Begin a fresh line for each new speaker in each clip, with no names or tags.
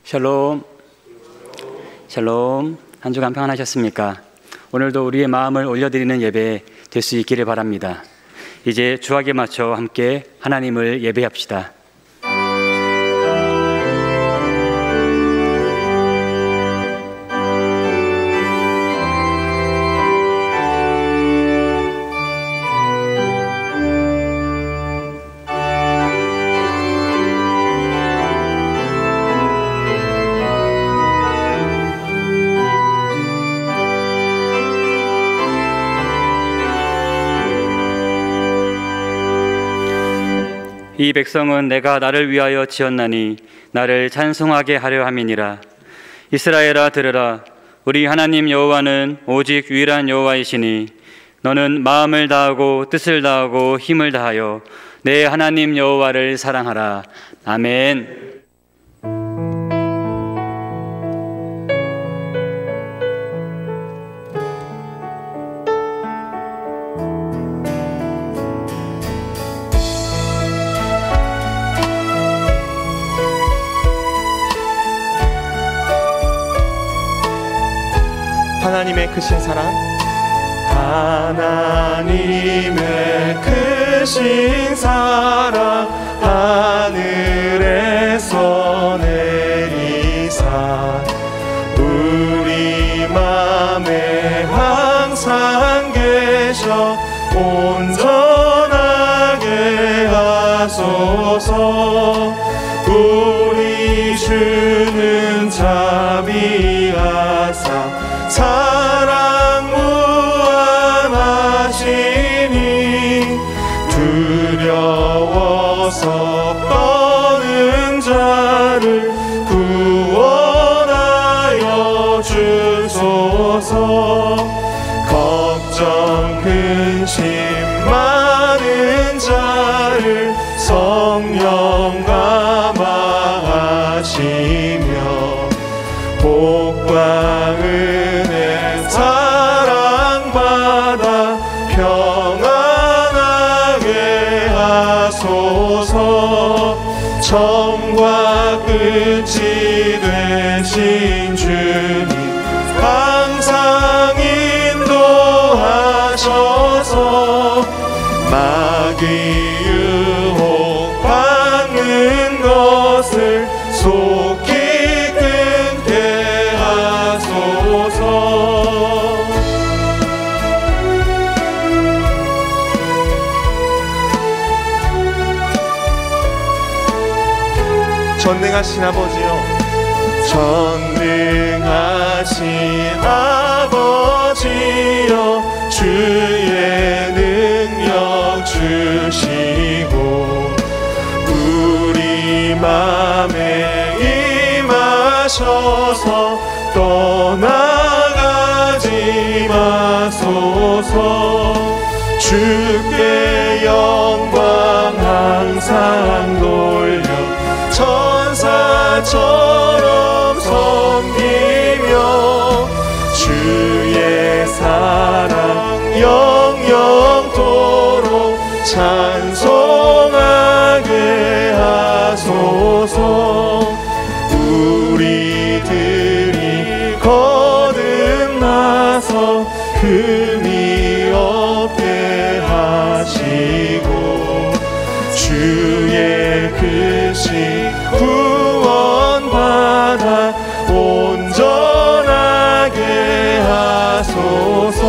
샬롬. 샬롬. 한 주간 평안하셨습니까? 오늘도 우리의 마음을 올려드리는 예배 될 수 있기를 바랍니다. 이제 주학에 맞춰 함께 하나님을 예배합시다. 이 백성은 내가 나를 위하여 지었나니 나를 찬송하게 하려 함이니라. 이스라엘아 들으라. 우리 하나님 여호와는 오직 유일한 여호와이시니 너는 마음을 다하고 뜻을 다하고 힘을 다하여 내 하나님 여호와를 사랑하라. 아멘.
하나님의 크신 사랑, 하나님의 크신 사랑 하늘에서 내리사 우리 맘에 항상 계셔 온전하게 하소서. 우리 주는 자비하사 사랑 무한하시니 두려워서 떠는 자를 구원하여 주소서. 걱정 근심 많은 자를 성령 감화하시며 복과 은혜 사랑받아 평안하게 하소서. 처음과 끝이 되신 주님 항상 인도하셔서 마귀 유혹 받는 것을 속히 끊게 하소서. 전능하신 아버지여, 전능하신 아버지여, 주의 능력 주시고 우리 맘에 임하셔서 떠나가지 마소서. 주께 영광 항상 돌려 천사처럼 섬기며 주의 사랑 영영토록 찬송하게 하소서. 우리들이 거듭나서 흠이 없게 하시고 주의 크신 구원받아 온전하게 하소서.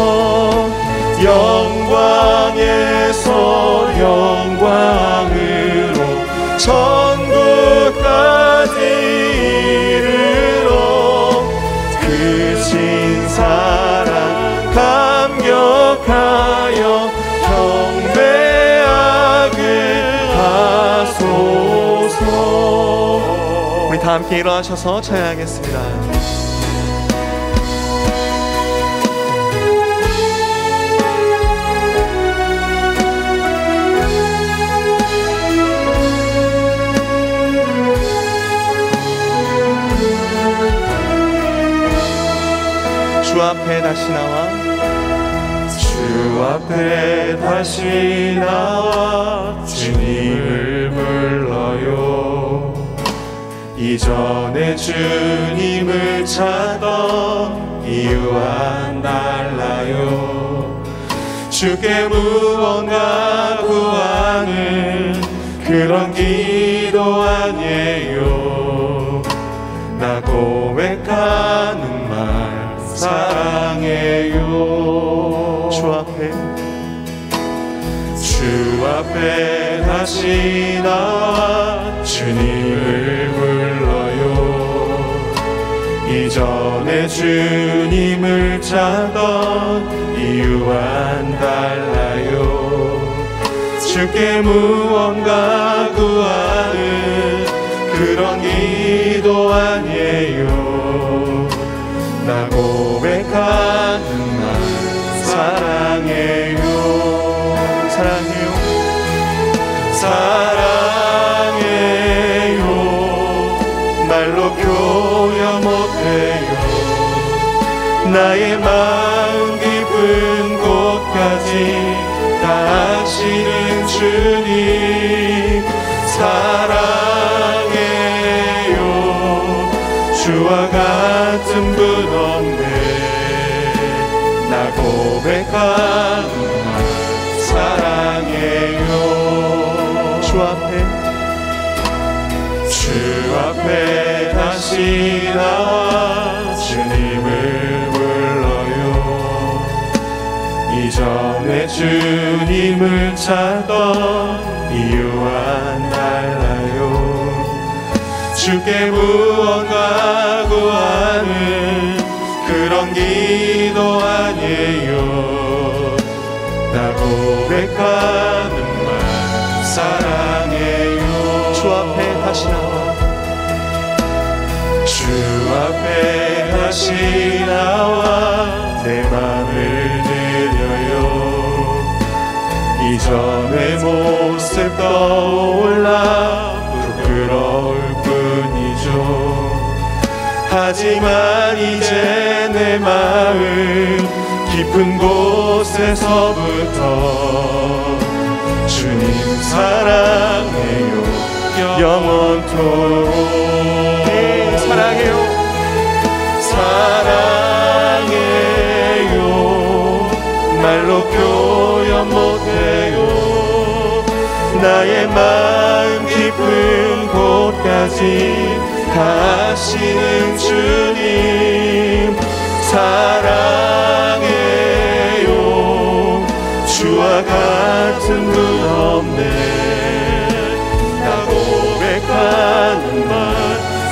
영광에서 영광으로 천국까지 이르러 크신 사랑 감격하여 경배하게 하소서. 우리 다 함께 일어나셔서 찬양하겠습니다. 주 앞에 다시 나와 주 앞에 다시 나와 주님을 불러요. 이전에 주님을 찾던 이유와 달라요. 주께 무언가 구하는 그런 기도 아니에요. 나 고백하는 말 사랑해요. 주 앞에 다시 나와 주님을 불러요. 이전에 주님을 찾던 이유와는 달라요. 주께 무언가 구하는 그런 기도 아니에요. 나 고백하는 말 사랑해요. 사랑해요. 말로 표현 못해요. 나의 마음 깊은 곳까지 다 아시는 주님 사랑해요. 주와 같은 분 없네. 나 고백하는 말 사랑해요. 주 앞에 다시 나와 주님을 불러요. 이전에 주님을 찾던 이유와는 달라요. 주께 무언가 구하는 그런 기도 아니에요. 나 고백하는 말 사랑해요. 주 앞에 다시 나와 주 앞에 다시 나와 내 맘을 드려요. 이전의 모습 떠올라 부끄러울 뿐이죠. 하지만 이제 내 마음 깊은 곳에서부터 주님 사랑해요. 영원토록 사랑해요. 사랑해요. 말로 표현 못해요. 나의 마음 깊은 곳까지 다 아시는 주님 사랑해요. 주와 같은 분 없네. 고백하는 말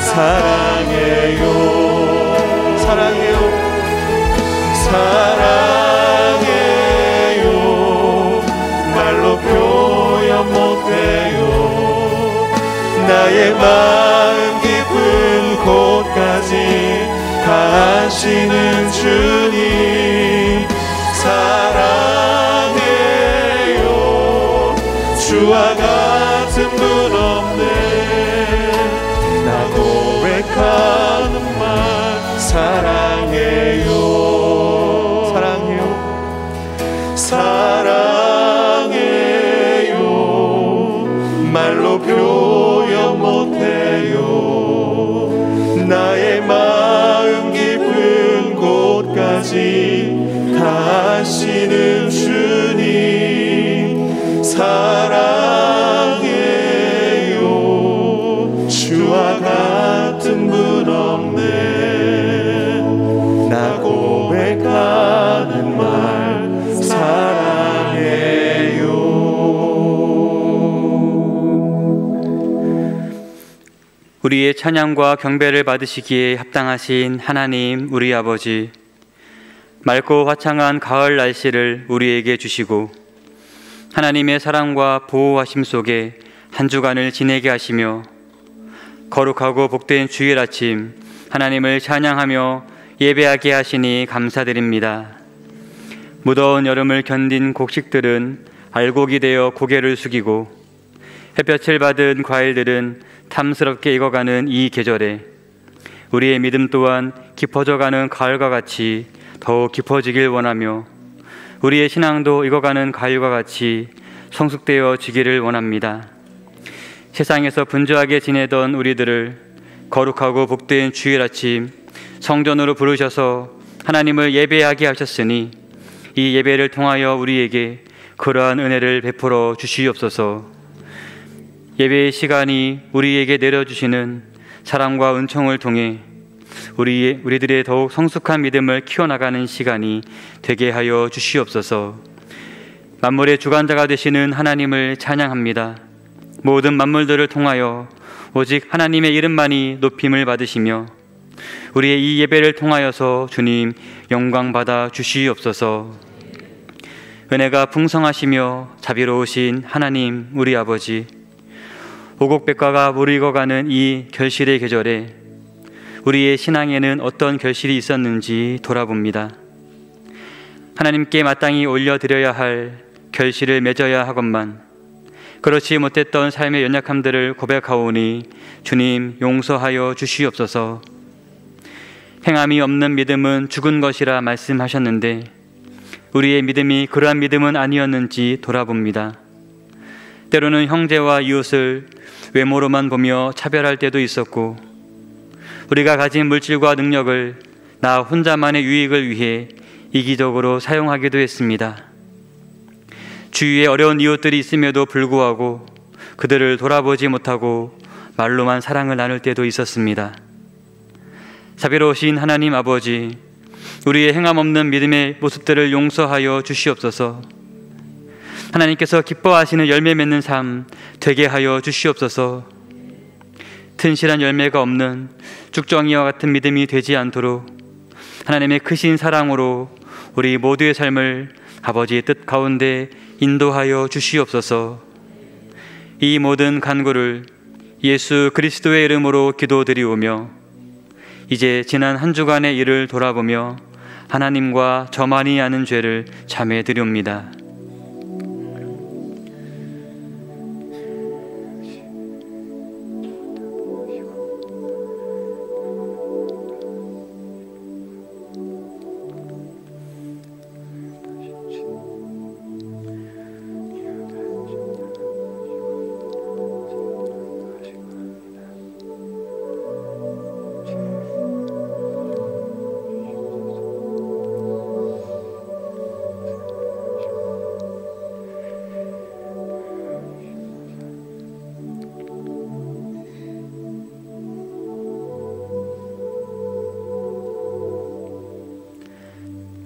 사랑해요. 사랑해요. 말로 표현 못해요. 나의 마음 깊은 곳까지 다 아시는 주님 사랑해요. 주와 같은 분 없네. 나 고백하는 말 사랑해요. 사랑해요. 말로 표현 못해요. 나의 마음 깊은 곳까지 다 아시는 주님 사랑해요. 주와 같은 분 없네. 나 고백하는 말 사랑해요.
우리의 찬양과 경배를 받으시기에 합당하신 하나님 우리 아버지, 맑고 화창한 가을 날씨를 우리에게 주시고 하나님의 사랑과 보호하심 속에 한 주간을 지내게 하시며 거룩하고 복된 주일 아침 하나님을 찬양하며 예배하게 하시니 감사드립니다. 무더운 여름을 견딘 곡식들은 알곡이 되어 고개를 숙이고 햇볕을 받은 과일들은 탐스럽게 익어가는 이 계절에 우리의 믿음 또한 깊어져가는 가을과 같이 더욱 깊어지길 원하며 우리의 신앙도 익어가는 가을과 같이 성숙되어지기를 원합니다. 세상에서 분주하게 지내던 우리들을 거룩하고 복된 주일 아침 성전으로 부르셔서 하나님을 예배하게 하셨으니 이 예배를 통하여 우리에게 그러한 은혜를 베풀어 주시옵소서. 예배의 시간이 우리에게 내려주시는 사랑과 은총을 통해 우리들의 더욱 성숙한 믿음을 키워나가는 시간이 되게 하여 주시옵소서. 만물의 주관자가 되시는 하나님을 찬양합니다. 모든 만물들을 통하여 오직 하나님의 이름만이 높임을 받으시며 우리의 이 예배를 통하여서 주님 영광 받아 주시옵소서. 은혜가 풍성하시며 자비로우신 하나님 우리 아버지, 오곡백과가 무르익어가는 이 결실의 계절에 우리의 신앙에는 어떤 결실이 있었는지 돌아봅니다. 하나님께 마땅히 올려드려야 할 결실을 맺어야 하건만 그렇지 못했던 삶의 연약함들을 고백하오니 주님 용서하여 주시옵소서. 행함이 없는 믿음은 죽은 것이라 말씀하셨는데 우리의 믿음이 그러한 믿음은 아니었는지 돌아봅니다. 때로는 형제와 이웃을 외모로만 보며 차별할 때도 있었고 우리가 가진 물질과 능력을 나 혼자만의 유익을 위해 이기적으로 사용하기도 했습니다. 주위에 어려운 이웃들이 있음에도 불구하고 그들을 돌아보지 못하고 말로만 사랑을 나눌 때도 있었습니다. 자비로우신 하나님 아버지, 우리의 행함 없는 믿음의 모습들을 용서하여 주시옵소서. 하나님께서 기뻐하시는 열매 맺는 삶 되게 하여 주시옵소서. 튼실한 열매가 없는 쭉정이와 같은 믿음이 되지 않도록 하나님의 크신 사랑으로 우리 모두의 삶을 아버지의 뜻 가운데 인도하여 주시옵소서. 이 모든 간구를 예수 그리스도의 이름으로 기도드리오며 이제 지난 한 주간의 일을 돌아보며 하나님과 저만이 아는 죄를 자매드리옵니다.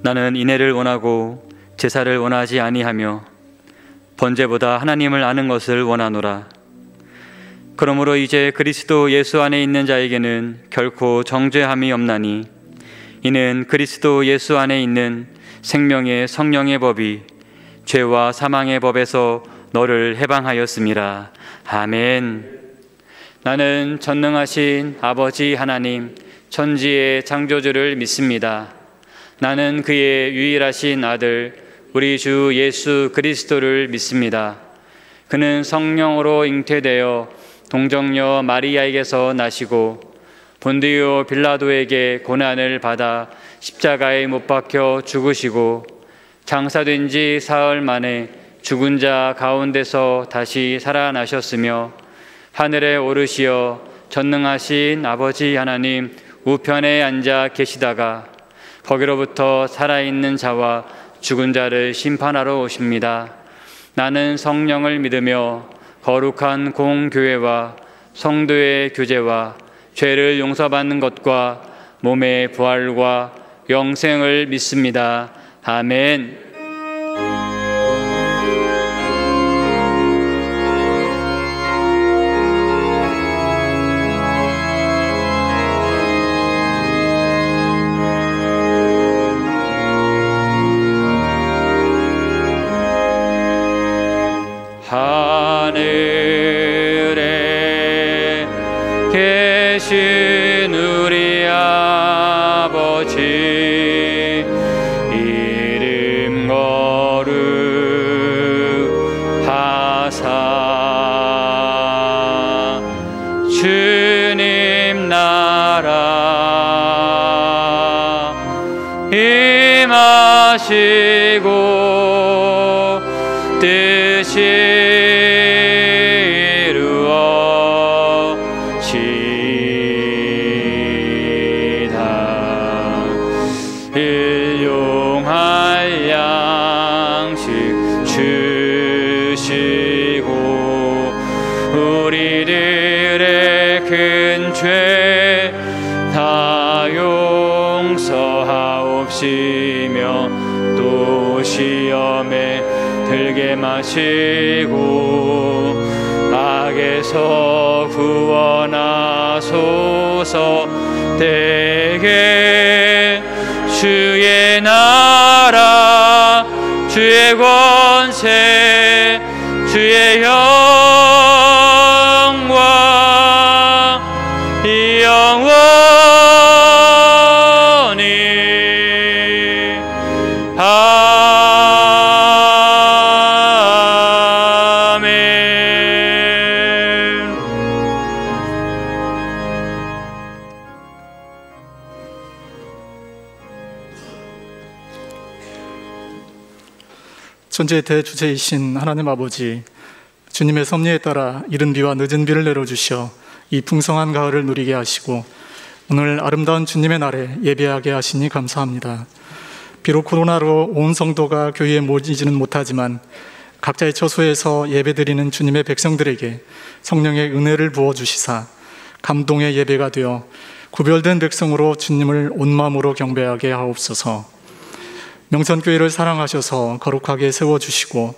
나는 인애를 원하고 제사를 원하지 아니하며 번제보다 하나님을 아는 것을 원하노라. 그러므로 이제 그리스도 예수 안에 있는 자에게는 결코 정죄함이 없나니 이는 그리스도 예수 안에 있는 생명의 성령의 법이 죄와 사망의 법에서 너를 해방하였음이라. 아멘. 나는 전능하신 아버지 하나님 천지의 창조주를 믿습니다. 나는 그의 유일하신 아들 우리 주 예수 그리스도를 믿습니다. 그는 성령으로 잉태되어 동정녀 마리아에게서 나시고 본디오 빌라도에게 고난을 받아 십자가에 못 박혀 죽으시고 장사된 지 사흘 만에 죽은 자 가운데서 다시 살아나셨으며 하늘에 오르시어 전능하신 아버지 하나님 우편에 앉아 계시다가 거기로부터 살아있는 자와 죽은 자를 심판하러 오십니다. 나는 성령을 믿으며 거룩한 공교회와 성도의 교제와 죄를 용서받는 것과 몸의 부활과 영생을 믿습니다. 아멘. 하늘에 계신 우리 아버지 이름 죄 다 용서하옵시며 또 시험에 들게 마시고 악에서 구원하소서. 대개 주의 나라 주의 권세 주의 영광 이 영원히 아멘.
천지의 대주제이신 하나님 아버지, 주님의 섭리에 따라 이른 비와 늦은 비를 내려주셔 이 풍성한 가을을 누리게 하시고 오늘 아름다운 주님의 날에 예배하게 하시니 감사합니다. 비록 코로나로 온 성도가 교회에 모이지는 못하지만 각자의 처소에서 예배드리는 주님의 백성들에게 성령의 은혜를 부어주시사 감동의 예배가 되어 구별된 백성으로 주님을 온 마음으로 경배하게 하옵소서. 명선교회를 사랑하셔서 거룩하게 세워주시고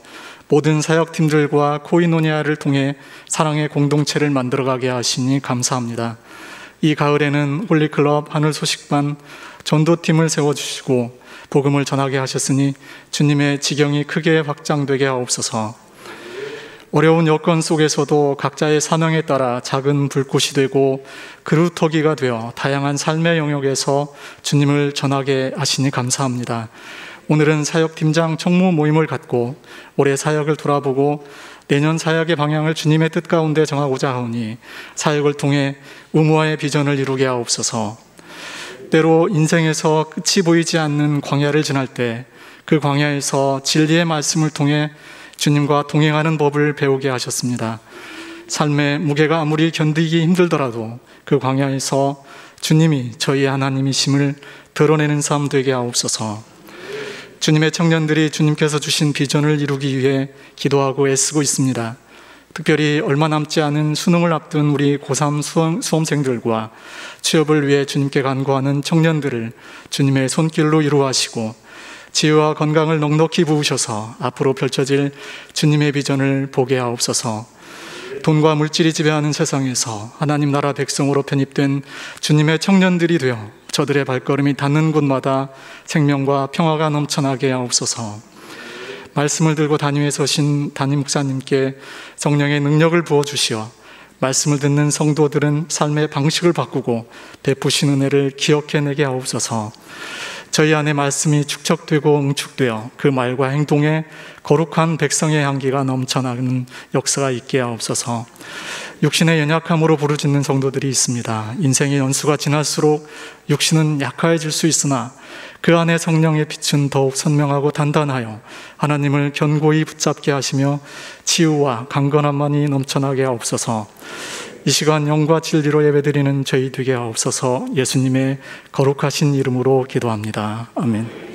모든 사역팀들과 코이노니아를 통해 사랑의 공동체를 만들어가게 하시니 감사합니다. 이 가을에는 홀리클럽 하늘소식반 전도팀을 세워주시고 복음을 전하게 하셨으니 주님의 지경이 크게 확장되게 하옵소서. 어려운 여건 속에서도 각자의 사명에 따라 작은 불꽃이 되고 그루터기가 되어 다양한 삶의 영역에서 주님을 전하게 하시니 감사합니다. 오늘은 사역팀장 청무 모임을 갖고 올해 사역을 돌아보고 내년 사역의 방향을 주님의 뜻 가운데 정하고자 하오니 사역을 통해 의무화의 비전을 이루게 하옵소서. 때로 인생에서 끝이 보이지 않는 광야를 지날 때 그 광야에서 진리의 말씀을 통해 주님과 동행하는 법을 배우게 하셨습니다. 삶의 무게가 아무리 견디기 힘들더라도 그 광야에서 주님이 저희의 하나님이심을 드러내는 삶 되게 하옵소서. 주님의 청년들이 주님께서 주신 비전을 이루기 위해 기도하고 애쓰고 있습니다. 특별히 얼마 남지 않은 수능을 앞둔 우리 고3 수험생들과 취업을 위해 주님께 간구하는 청년들을 주님의 손길로 이루하시고 지혜와 건강을 넉넉히 부으셔서 앞으로 펼쳐질 주님의 비전을 보게 하옵소서. 돈과 물질이 지배하는 세상에서 하나님 나라 백성으로 편입된 주님의 청년들이 되어 저들의 발걸음이 닿는 곳마다 생명과 평화가 넘쳐나게 하옵소서. 말씀을 들고 단위에 서신 담임 목사님께 성령의 능력을 부어주시어 말씀을 듣는 성도들은 삶의 방식을 바꾸고 베푸신 은혜를 기억해내게 하옵소서. 저희 안에 말씀이 축적되고 응축되어 그 말과 행동에 거룩한 백성의 향기가 넘쳐나는 역사가 있게 하옵소서. 육신의 연약함으로 부르짖는 성도들이 있습니다. 인생의 연수가 지날수록 육신은 약해질 수 있으나 그 안에 성령의 빛은 더욱 선명하고 단단하여 하나님을 견고히 붙잡게 하시며 치유와 강건함만이 넘쳐나게 하옵소서. 이 시간 영과 진리로 예배드리는 저희 되게 하옵소서. 예수님의 거룩하신 이름으로 기도합니다. 아멘.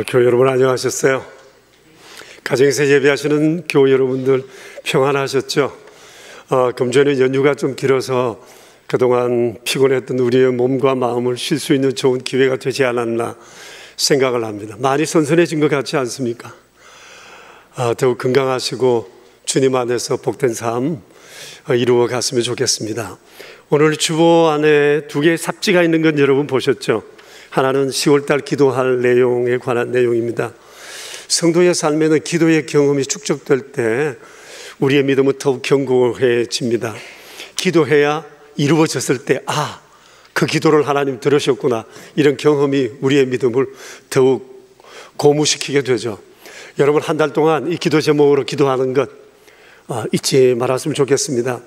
교회 여러분 안녕하셨어요? 가정에서 예배하시는 교회 여러분들 평안하셨죠? 금주에는 연휴가 좀 길어서 그동안 피곤했던 우리의 몸과 마음을 쉴 수 있는 좋은 기회가 되지 않았나 생각을 합니다. 많이 선선해진 것 같지 않습니까? 더욱 건강하시고 주님 안에서 복된 삶 이루어 갔으면 좋겠습니다. 오늘 주보 안에 두 개의 삽지가 있는 건 여러분 보셨죠? 하나는 10월달 기도할 내용에 관한 내용입니다. 성도의 삶에는 기도의 경험이 축적될 때 우리의 믿음은 더욱 견고해집니다. 기도해야 이루어졌을 때 그 기도를 하나님 들으셨구나, 이런 경험이 우리의 믿음을 더욱 고무시키게 되죠. 여러분, 한 달 동안 이 기도 제목으로 기도하는 것 잊지 말았으면 좋겠습니다.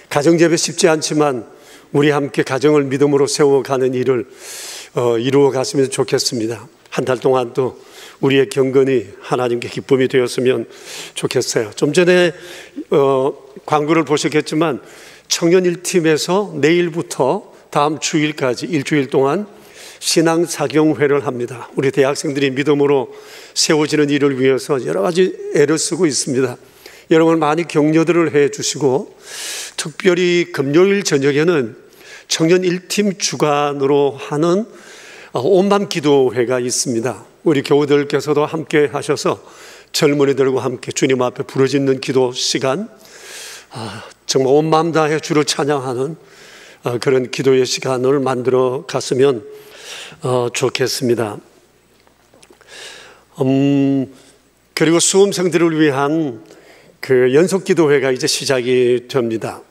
가정예배 쉽지 않지만 우리 함께 가정을 믿음으로 세워가는 일을 이루어 갔으면 좋겠습니다. 한 달 동안 또 우리의 경건이 하나님께 기쁨이 되었으면 좋겠어요. 좀 전에 광고를 보셨겠지만 청년 1팀에서 내일부터 다음 주일까지 일주일 동안 신앙사경회를 합니다. 우리 대학생들이 믿음으로 세워지는 일을 위해서 여러 가지 애를 쓰고 있습니다. 여러분 많이 격려들을 해 주시고, 특별히 금요일 저녁에는 청년 1팀 주관으로 하는 온맘 기도회가 있습니다. 우리 교우들께서도 함께 하셔서 젊은이들과 함께 주님 앞에 부르짖는 기도 시간, 정말 온 마음 다해 주를 찬양하는 그런 기도의 시간을 만들어 갔으면 좋겠습니다. 그리고 수험생들을 위한 그 연속 기도회가 이제 시작이 됩니다.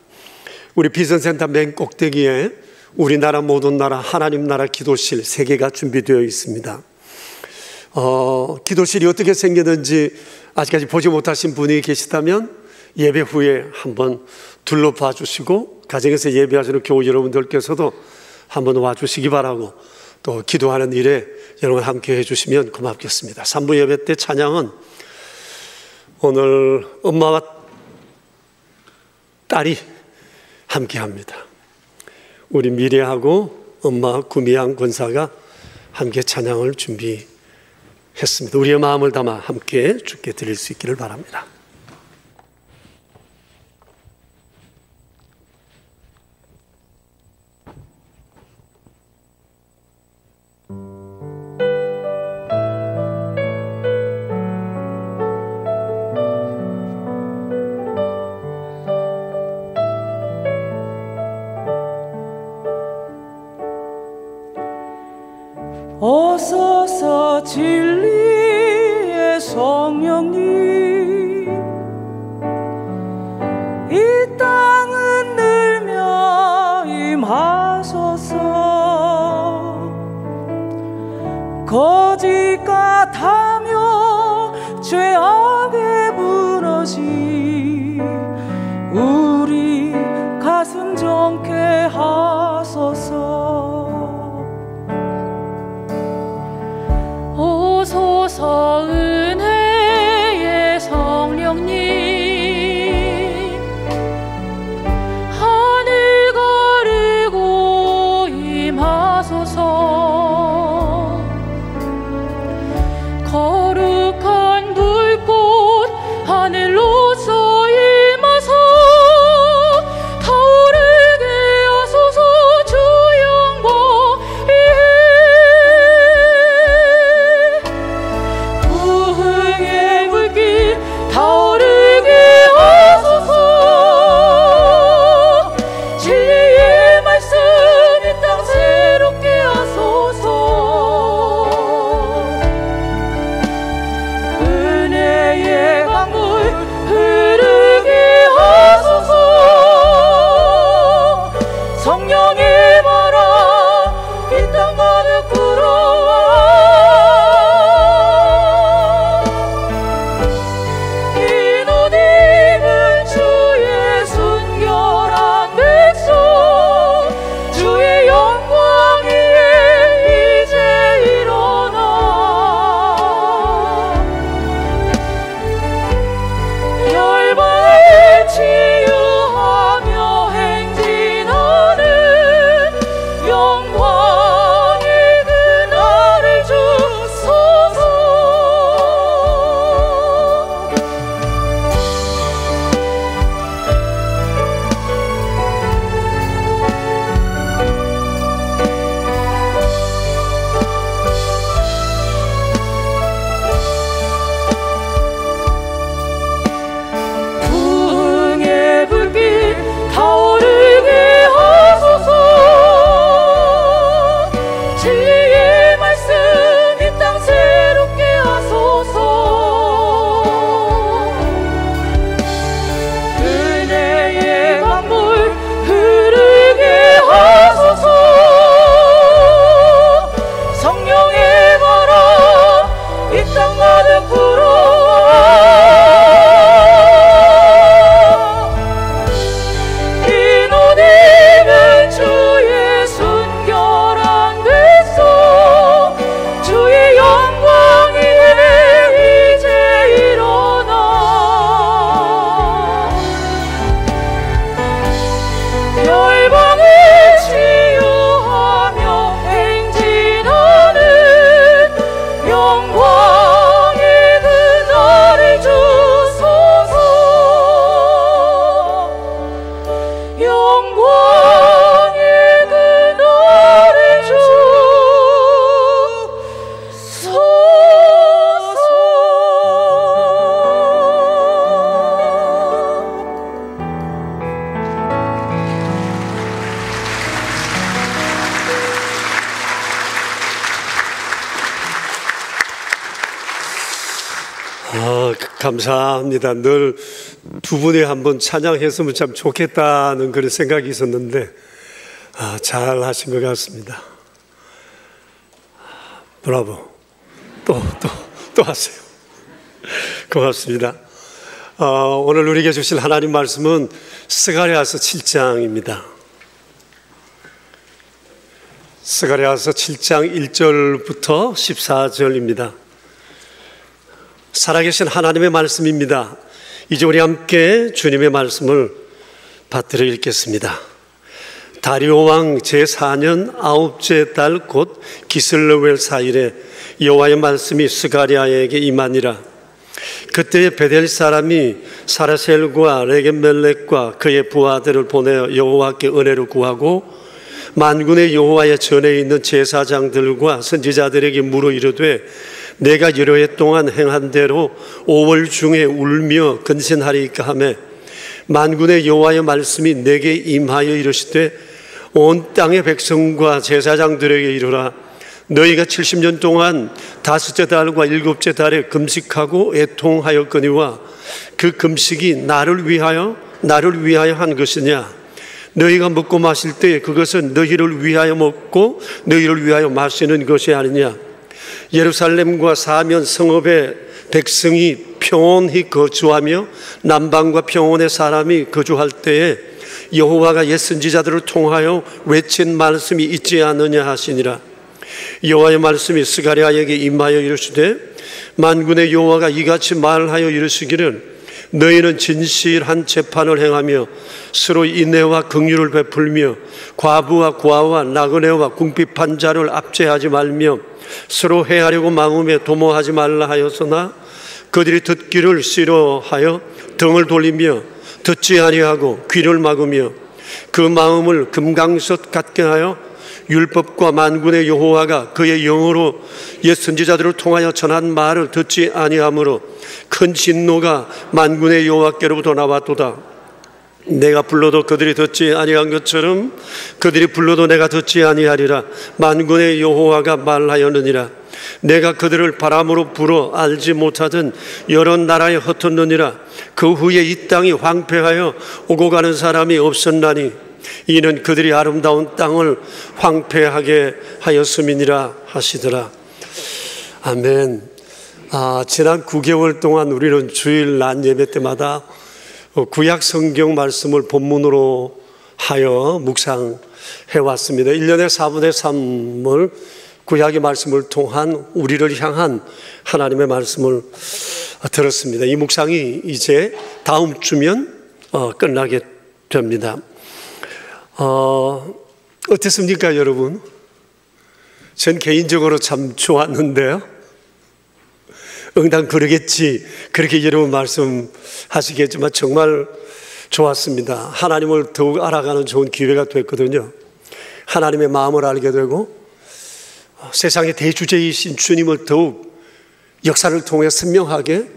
우리 비전센터 맨 꼭대기에 우리나라 모든 나라 하나님 나라 기도실 3개가 준비되어 있습니다. 기도실이 어떻게 생겼는지 아직까지 보지 못하신 분이 계시다면 예배 후에 한번 둘러봐 주시고, 가정에서 예배하시는 교우 여러분들께서도 한번 와주시기 바라고, 또 기도하는 일에 여러분 함께 해주시면 고맙겠습니다. 3부 예배 때 찬양은 오늘 엄마와 딸이 함께 합니다. 우리 미래하고 엄마 구미양 권사가 함께 찬양을 준비했습니다. 우리의 마음을 담아 함께 주께 드릴 수 있기를 바랍니다.
오소서 진리의 성령님, 이 땅은 늘며 임하소서. 거짓 같으며 죄악에 무너진 우리 가슴 정케 하소서. 오소서 은혜의 성령님, 하늘 가르고 임하소서. 거룩한 불꽃 하늘로서 임하소 타오르게 하소서. 주 영광 부흥의 불길 타오르게 하소서. 진리의 말씀 이 땅 새롭게 하소서. 은혜의 강물 흐르게 하소서. 성령의 바람 이 땅 가득 불어와. 이노님은 주의 순결한 백성, 주의 영광 위에 이제 일어나. 열방을 치유하며 행진하는 영광의
감사합니다. 늘 두 분이 한번 찬양했으면 참 좋겠다는 그런 생각이 있었는데 잘 하신 것 같습니다. 브라보. 또 하세요. 고맙습니다. 오늘 우리에게 주실 하나님 말씀은 스가랴서 7장입니다. 스가랴서 7장 1절부터 14절입니다. 살아계신 하나님의 말씀입니다. 이제 우리 함께 주님의 말씀을 받들어 읽겠습니다. 다리오 왕 제4년 9째 달 곧 기슬르웰 4일에 여호와의 말씀이 스가랴에게 임하니라. 그때에 베델 사람이 사라셀과 레겜멜렉과 그의 부하들을 보내어 여호와께 은혜를 구하고 만군의 여호와의 전에 있는 제사장들과 선지자들에게 물어 이르되 내가 여러 해 동안 행한 대로 5월 중에 울며 근신하리이까 하매 만군의 여호와의 말씀이 내게 임하여 이르시되 온 땅의 백성과 제사장들에게 이르라. 너희가 70년 동안 5째 달과 7째 달에 금식하고 애통하였거니와 그 금식이 나를 위하여 한 것이냐. 너희가 먹고 마실 때에 그것은 너희를 위하여 먹고 너희를 위하여 마시는 것이 아니냐. 예루살렘과 사면 성읍의 백성이 평온히 거주하며 남방과 평온의 사람이 거주할 때에 여호와가 옛 선지자들을 통하여 외친 말씀이 있지 않느냐 하시니라. 여호와의 말씀이 스가랴에게 임하여 이르시되 만군의 여호와가 이같이 말하여 이르시기를 너희는 진실한 재판을 행하며 서로 인애와 긍휼을 베풀며 과부와 고아와 나그네와 궁핍한 자를 압제하지 말며 서로 해하려고 마음에 도모하지 말라 하였으나 그들이 듣기를 싫어하여 등을 돌리며 듣지 아니하고 귀를 막으며 그 마음을 금강석 같게 하여 율법과 만군의 여호와가 그의 영으로 옛 선지자들을 통하여 전한 말을 듣지 아니하므로 큰 진노가 만군의 여호와께로부터 나왔도다. 내가 불러도 그들이 듣지 아니한 것처럼 그들이 불러도 내가 듣지 아니하리라. 만군의 여호와가 말하였느니라. 내가 그들을 바람으로 불어 알지 못하던 여러 나라에 흩었느니라. 그 후에 이 땅이 황폐하여 오고 가는 사람이 없었나니 이는 그들이 아름다운 땅을 황폐하게 하였음이니라 하시더라. 아멘. 지난 9개월 동안 우리는 주일 낮 예배 때마다 구약 성경 말씀을 본문으로 하여 묵상해 왔습니다. 1년의 4분의 3을 구약의 말씀을 통한 우리를 향한 하나님의 말씀을 들었습니다. 이 묵상이 이제 다음 주면 끝나게 됩니다. 어땠습니까, 여러분? 전 개인적으로 참 좋았는데요. 응당 그러겠지, 그렇게 여러분 말씀하시겠지만 정말 좋았습니다. 하나님을 더욱 알아가는 좋은 기회가 됐거든요. 하나님의 마음을 알게 되고 세상의 대주제이신 주님을 더욱 역사를 통해 선명하게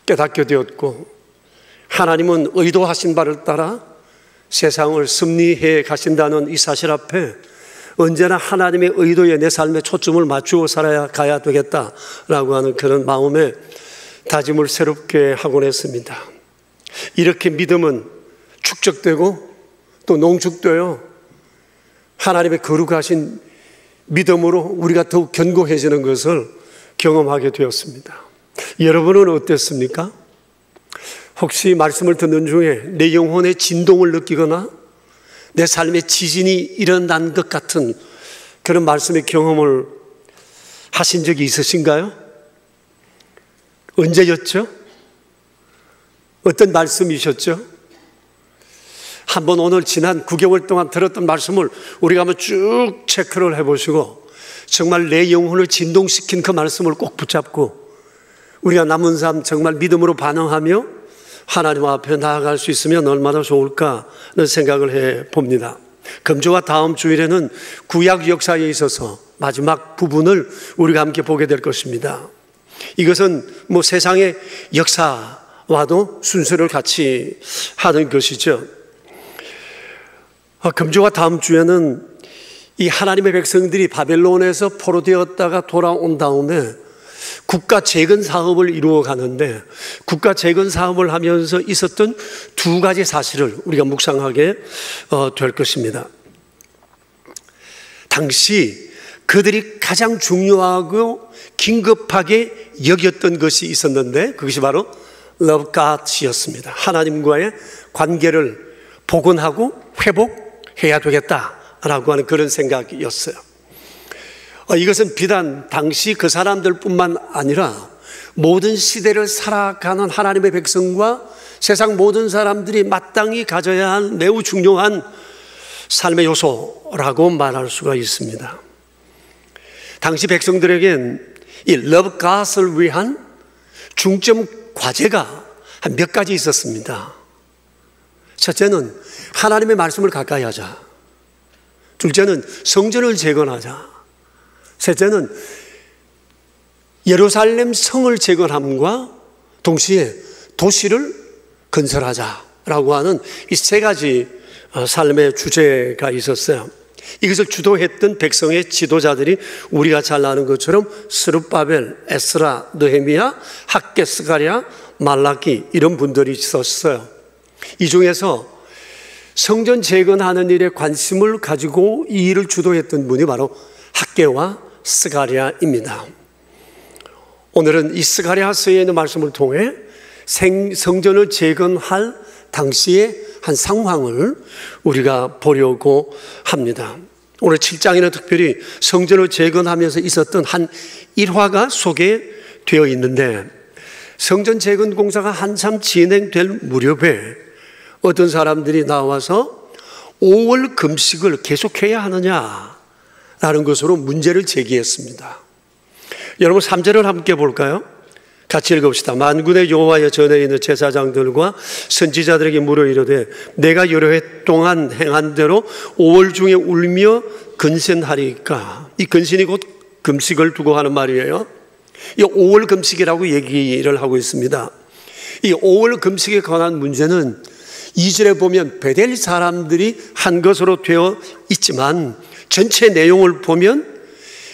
깨닫게 되었고, 하나님은 의도하신 바를 따라 세상을 섭리해 가신다는 이 사실 앞에 언제나 하나님의 의도에 내 삶에 초점을 맞추어 살아야 가야 되겠다라고 하는 그런 마음의 다짐을 새롭게 하곤 했습니다. 이렇게 믿음은 축적되고 또 농축되어 하나님의 거룩하신 믿음으로 우리가 더욱 견고해지는 것을 경험하게 되었습니다. 여러분은 어땠습니까? 혹시 말씀을 듣는 중에 내 영혼의 진동을 느끼거나 내 삶의 지진이 일어난 것 같은 그런 말씀의 경험을 하신 적이 있으신가요? 언제였죠? 어떤 말씀이셨죠? 한번 오늘 지난 9개월 동안 들었던 말씀을 우리가 한번 쭉 체크를 해보시고 정말 내 영혼을 진동시킨 그 말씀을 꼭 붙잡고 우리가 남은 삶 정말 믿음으로 반응하며 하나님 앞에 나아갈 수 있으면 얼마나 좋을까 하는 생각을 해봅니다. 금주와 다음 주일에는 구약 역사에 있어서 마지막 부분을 우리가 함께 보게 될 것입니다. 이것은 세상의 역사와도 순서를 같이 하는 것이죠. 금주와 다음 주에는 이 하나님의 백성들이 바벨론에서 포로되었다가 돌아온 다음에 국가 재건 사업을 이루어 가는데 국가 재건 사업을 하면서 있었던 두 가지 사실을 우리가 묵상하게 될 것입니다. 당시 그들이 가장 중요하고 긴급하게 여겼던 것이 있었는데 그것이 바로 Love God이었습니다. 하나님과의 관계를 복원하고 회복해야 되겠다라고 하는 그런 생각이었어요. 이것은 비단 당시 그 사람들뿐만 아니라 모든 시대를 살아가는 하나님의 백성과 세상 모든 사람들이 마땅히 가져야 할 매우 중요한 삶의 요소라고 말할 수가 있습니다. 당시 백성들에겐 이 Love God을 위한 중점 과제가 한 몇 가지 있었습니다. 첫째는 하나님의 말씀을 가까이 하자. 둘째는 성전을 재건하자. 셋째는 예루살렘 성을 재건함과 동시에 도시를 건설하자라고 하는 이 세 가지 삶의 주제가 있었어요. 이것을 주도했던 백성의 지도자들이 우리가 잘 아는 것처럼 스룹바벨, 에스라, 느헤미야, 학개, 스가랴, 말라기 이런 분들이 있었어요. 이 중에서 성전 재건하는 일에 관심을 가지고 이 일을 주도했던 분이 바로 학개와 스가랴입니다. 오늘은 이 스가랴서에 있는 말씀을 통해 성전을 재건할 당시의 한 상황을 우리가 보려고 합니다. 오늘 7장에는 특별히 성전을 재건하면서 있었던 한 일화가 소개되어 있는데 성전 재건 공사가 한참 진행될 무렵에 어떤 사람들이 나와서 5월 금식을 계속해야 하느냐라는 것으로 문제를 제기했습니다. 여러분 3절을 함께 볼까요? 같이 읽읍시다. 만군의 여호와의 전에 있는 제사장들과 선지자들에게 물어 이르되 내가 여러 해 동안 행한 대로 5월 중에 울며 근신하리까. 이 근신이 곧 금식을 두고 하는 말이에요. 이 5월 금식이라고 얘기를 하고 있습니다. 이 5월 금식에 관한 문제는 2절에 보면 베델 사람들이 한 것으로 되어 있지만 전체 내용을 보면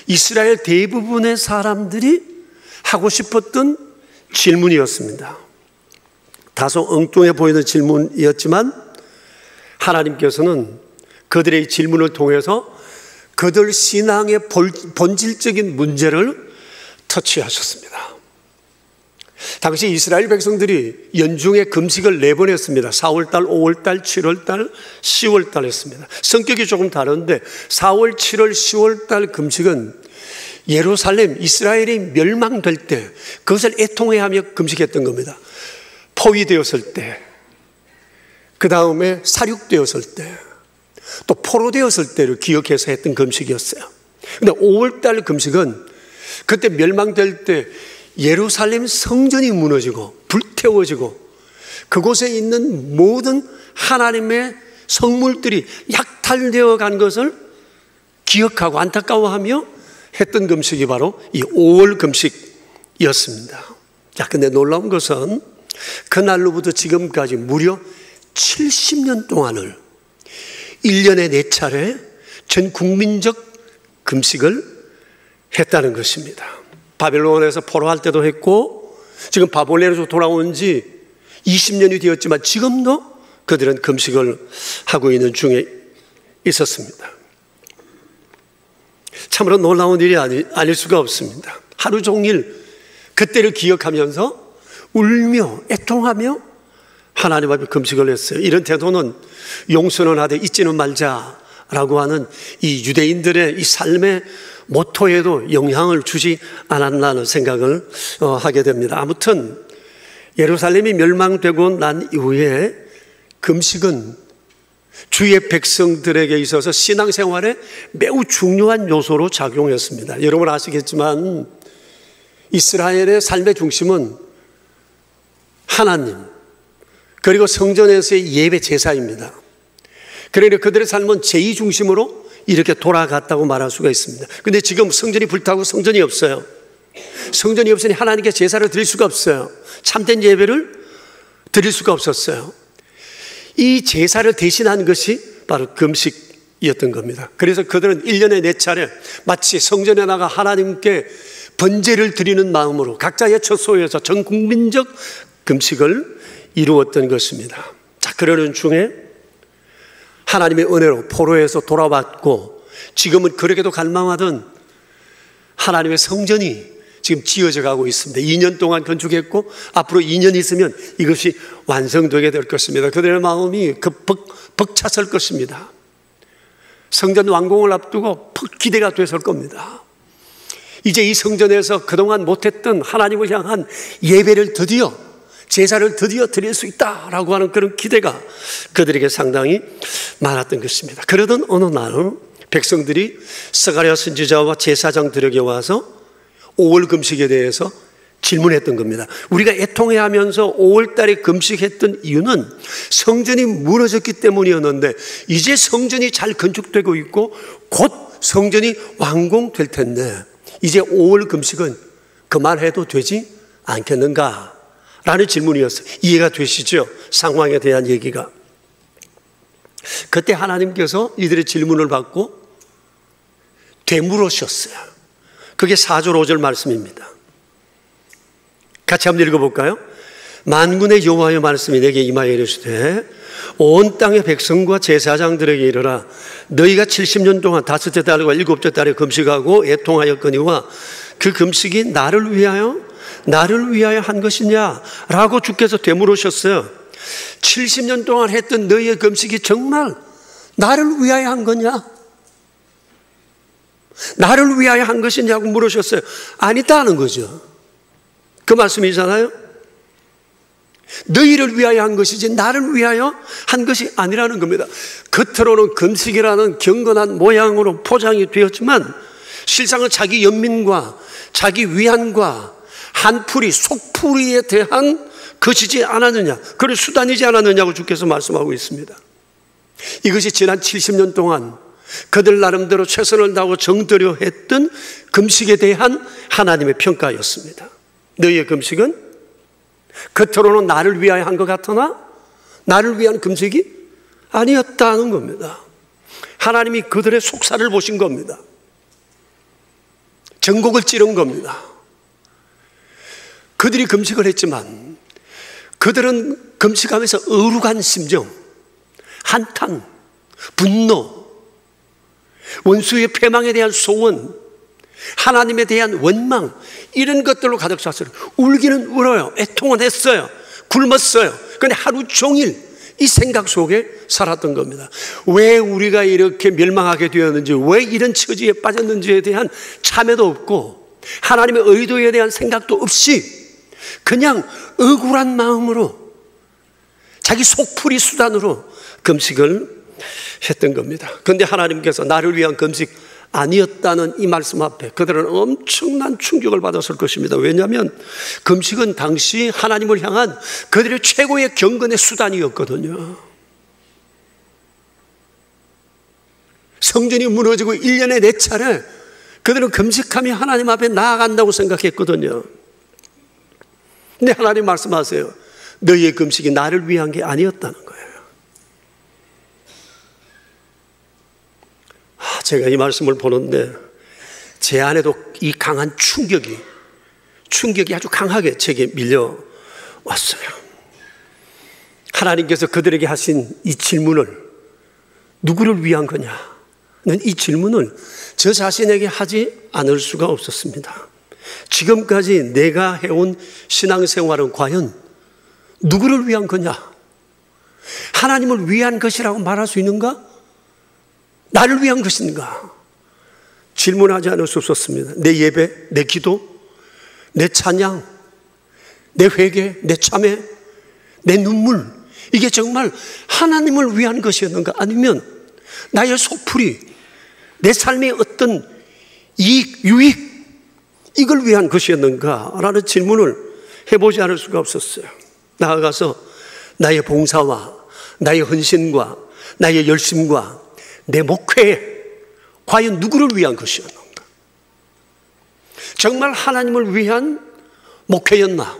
이스라엘 대부분의 사람들이 하고 싶었던 질문이었습니다. 다소 엉뚱해 보이는 질문이었지만 하나님께서는 그들의 질문을 통해서 그들 신앙의 본질적인 문제를 터치하셨습니다. 당시 이스라엘 백성들이 연중에 금식을 4번 했습니다. 4월달, 5월달, 7월달, 10월달 했습니다. 성격이 조금 다른데 4월, 7월, 10월달 금식은 예루살렘, 이스라엘이 멸망될 때 그것을 애통해하며 금식했던 겁니다. 포위되었을 때, 그 다음에 사륙되었을 때, 또 포로되었을 때를 기억해서 했던 금식이었어요. 그런데 5월달 금식은 그때 멸망될 때 예루살렘 성전이 무너지고 불태워지고 그곳에 있는 모든 하나님의 성물들이 약탈되어 간 것을 기억하고 안타까워하며 했던 금식이 바로 이 5월 금식이었습니다. 자, 근데 놀라운 것은 그날로부터 지금까지 무려 70년 동안을 1년에 4차례 전 국민적 금식을 했다는 것입니다. 바벨론에서 포로할 때도 했고 지금 바벨론에서 돌아온 지 20년이 되었지만 지금도 그들은 금식을 하고 있는 중에 있었습니다. 참으로 놀라운 일이 아닐 수가 없습니다. 하루 종일 그때를 기억하면서 울며 애통하며 하나님 앞에 금식을 했어요. 이런 태도는 용서는 하되 잊지는 말자라고 하는 이 유대인들의 이 삶의 모토에도 영향을 주지 않았나는 생각을 하게 됩니다. 아무튼 예루살렘이 멸망되고 난 이후에 금식은 주의 백성들에게 있어서 신앙생활에 매우 중요한 요소로 작용했습니다. 여러분 아시겠지만 이스라엘의 삶의 중심은 하나님 그리고 성전에서의 예배 제사입니다. 그러니까 그들의 삶은 제2 중심으로 이렇게 돌아갔다고 말할 수가 있습니다. 그런데 지금 성전이 불타고 성전이 없어요. 성전이 없으니 하나님께 제사를 드릴 수가 없어요. 참된 예배를 드릴 수가 없었어요. 이 제사를 대신한 것이 바로 금식이었던 겁니다. 그래서 그들은 1년에 4차례 마치 성전에 나가 하나님께 번제를 드리는 마음으로 각자의 처소에서 전 국민적 금식을 이루었던 것입니다. 자, 그러는 중에 하나님의 은혜로 포로에서 돌아왔고 지금은 그렇게도 갈망하던 하나님의 성전이 지금 지어져 가고 있습니다. 2년 동안 건축했고 앞으로 2년 있으면 이것이 완성되게 될 것입니다. 그들의 마음이 벅찼을 것입니다. 성전 완공을 앞두고 기대가 됐을 겁니다. 이제 이 성전에서 그동안 못했던 하나님을 향한 예배를 드디어, 제사를 드디어 드릴 수 있다라고 하는 그런 기대가 그들에게 상당히 많았던 것입니다. 그러던 어느 날은 백성들이 스가랴 선지자와 제사장들에게 와서 5월 금식에 대해서 질문했던 겁니다. 우리가 애통해하면서 5월 달에 금식했던 이유는 성전이 무너졌기 때문이었는데 이제 성전이 잘 건축되고 있고 곧 성전이 완공될 텐데 이제 5월 금식은 그만해도 되지 않겠는가? 라는 질문이었어요. 이해가 되시죠? 상황에 대한 얘기가. 그때 하나님께서 이들의 질문을 받고 되물으셨어요. 그게 4절 5절 말씀입니다. 같이 한번 읽어볼까요? 만군의 여호와의 말씀이 내게 임하여 이르시되 온 땅의 백성과 제사장들에게 이르라 너희가 70년 동안 5째 달과 7째 달에 금식하고 애통하였거니와 그 금식이 나를 위하여 한 것이냐 라고 주께서 되물으셨어요. 70년 동안 했던 너희의 금식이 정말 나를 위하여 한 거냐? 나를 위하여 한 것이냐고 물으셨어요. 아니다는 거죠. 그 말씀이잖아요. 너희를 위하여 한 것이지 나를 위하여 한 것이 아니라는 겁니다. 겉으로는 금식이라는 경건한 모양으로 포장이 되었지만 실상은 자기 연민과 자기 위안과 한풀이 속풀이에 대한 것이지 않았느냐, 그런 수단이지 않았느냐고 주께서 말씀하고 있습니다. 이것이 지난 70년 동안 그들 나름대로 최선을 다하고 정들여 했던 금식에 대한 하나님의 평가였습니다. 너희의 금식은 겉으로는 나를 위하여 한 것 같으나 나를 위한 금식이 아니었다는 겁니다. 하나님이 그들의 속살을 보신 겁니다. 전곡을 찌른 겁니다. 그들이 금식을 했지만 그들은 금식하면서 어루간 심정, 한탄, 분노, 원수의 패망에 대한 소원, 하나님에 대한 원망, 이런 것들로 가득 찼어요. 울기는 울어요. 애통은 했어요. 굶었어요. 그런데 하루 종일 이 생각 속에 살았던 겁니다. 왜 우리가 이렇게 멸망하게 되었는지, 왜 이런 처지에 빠졌는지에 대한 참회도 없고 하나님의 의도에 대한 생각도 없이 그냥 억울한 마음으로 자기 속풀이 수단으로 금식을 했던 겁니다. 그런데 하나님께서 나를 위한 금식 아니었다는 이 말씀 앞에 그들은 엄청난 충격을 받았을 것입니다. 왜냐하면 금식은 당시 하나님을 향한 그들의 최고의 경건의 수단이었거든요. 성전이 무너지고 1년에 4차례 그들은 금식하며 하나님 앞에 나아간다고 생각했거든요. 근데 하나님 말씀하세요. 너희의 금식이 나를 위한 게 아니었다는 거예요. 제가 이 말씀을 보는데 제 안에도 이 강한 충격이 아주 강하게 제게 밀려왔어요. 하나님께서 그들에게 하신 이 질문을 누구를 위한 거냐는 이 질문을 저 자신에게 하지 않을 수가 없었습니다. 지금까지 내가 해온 신앙생활은 과연 누구를 위한 거냐? 하나님을 위한 것이라고 말할 수 있는가? 나를 위한 것인가? 질문하지 않을 수 없었습니다. 내 예배, 내 기도, 내 찬양, 내 회개, 내 참회, 내 눈물, 이게 정말 하나님을 위한 것이었는가? 아니면 나의 속풀이, 내 삶의 어떤 이익, 유익, 이걸 위한 것이었는가? 라는 질문을 해보지 않을 수가 없었어요. 나아가서 나의 봉사와 나의 헌신과 나의 열심과 내 목회에 과연 누구를 위한 것이었는가? 정말 하나님을 위한 목회였나?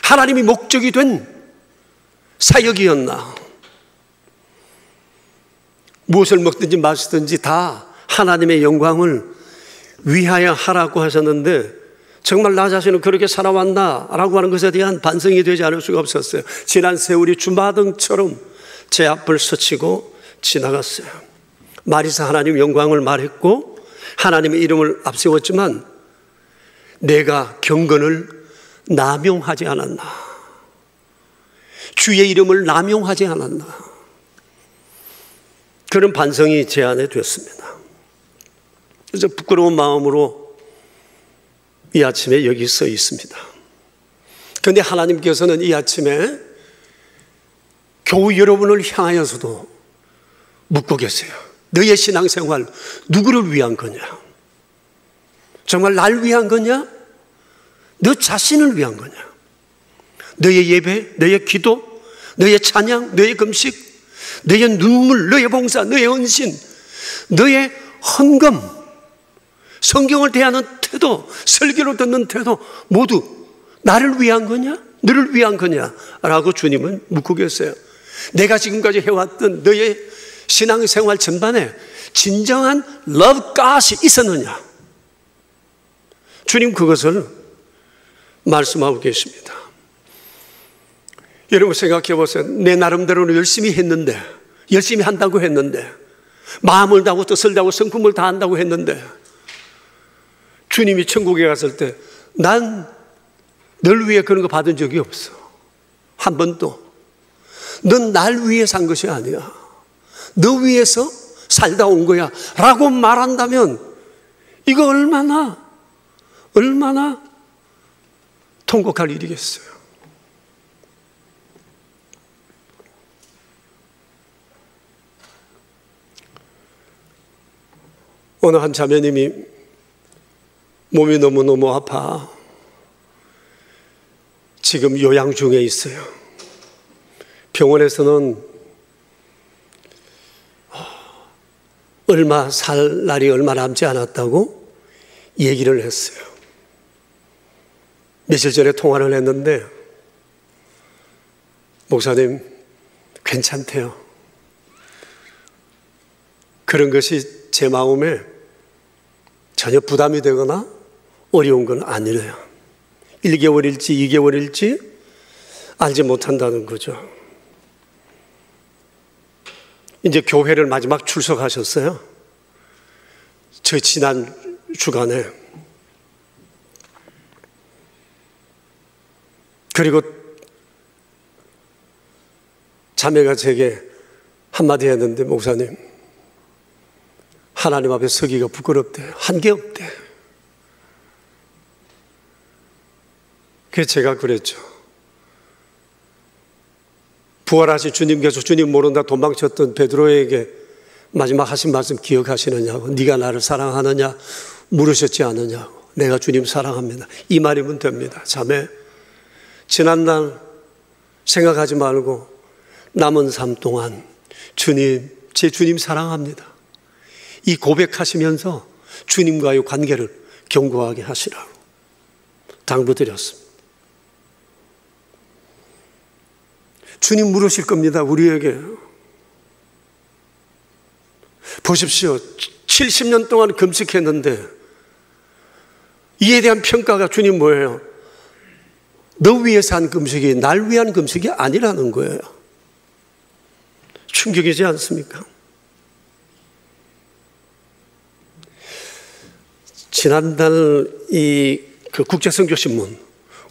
하나님이 목적이 된 사역이었나? 무엇을 먹든지 마시든지 다 하나님의 영광을 위하여 하라고 하셨는데 정말 나 자신은 그렇게 살아왔나 라고 하는 것에 대한 반성이 되지 않을 수가 없었어요. 지난 세월이 주마등처럼 제 앞을 스치고 지나갔어요. 말이사 하나님 영광을 말했고 하나님의 이름을 앞세웠지만 내가 경건을 남용하지 않았나, 주의 이름을 남용하지 않았나, 그런 반성이 제 안에 됐습니다. 그래서 부끄러운 마음으로 이 아침에 여기 서 있습니다. 그런데 하나님께서는 이 아침에 교우 여러분을 향하여서도 묻고 계세요. 너의 신앙생활 누구를 위한 거냐? 정말 날 위한 거냐? 너 자신을 위한 거냐? 너의 예배, 너의 기도, 너의 찬양, 너의 금식, 너의 눈물, 너의 봉사, 너의 헌신, 너의 헌금, 성경을 대하는 태도, 설교를 듣는 태도 모두 나를 위한 거냐? 너를 위한 거냐? 라고 주님은 묻고 계세요. 내가 지금까지 해왔던 너의 신앙생활 전반에 진정한 love God이 있었느냐? 주님 그것을 말씀하고 계십니다. 여러분 생각해 보세요. 내 나름대로는 열심히 했는데, 열심히 한다고 했는데, 마음을 다하고 뜻을 다하고 성품을 다한다고 했는데, 주님이 천국에 갔을 때 난 널 위해 그런 거 받은 적이 없어. 한 번도. 넌 날 위해 산 것이 아니야. 너 위해서 살다 온 거야 라고 말한다면 이거 얼마나 통곡할 일이겠어요. 어느 한 자매님이 몸이 너무너무 아파 지금 요양 중에 있어요. 병원에서는 얼마 살 날이 얼마 남지 않았다고 얘기를 했어요. 며칠 전에 통화를 했는데 목사님 괜찮대요. 그런 것이 제 마음에 전혀 부담이 되거나 어려운 건 아니래요. 1개월일지 2개월일지 알지 못한다는 거죠. 이제 교회를 마지막 출석하셨어요. 저 지난 주간에. 그리고 자매가 제게 한마디 했는데 목사님 하나님 앞에 서기가 부끄럽대. 한계 없대. 그래서 제가 그랬죠. 부활하신 주님께서 주님 모른다 도망쳤던 베드로에게 마지막 하신 말씀 기억하시느냐고, 네가 나를 사랑하느냐 물으셨지 않느냐고. 내가 주님 사랑합니다. 이 말이면 됩니다. 자매, 지난날 생각하지 말고 남은 삶 동안 주님, 제 주님 사랑합니다. 이 고백하시면서 주님과의 관계를 견고하게 하시라고 당부드렸습니다. 주님 물으실 겁니다. 우리에게. 보십시오. 70년 동안 금식했는데 이에 대한 평가가 주님 뭐예요? 너 위해서 한 금식이 날 위한 금식이 아니라는 거예요. 충격이지 않습니까? 지난달 그 국제선교신문,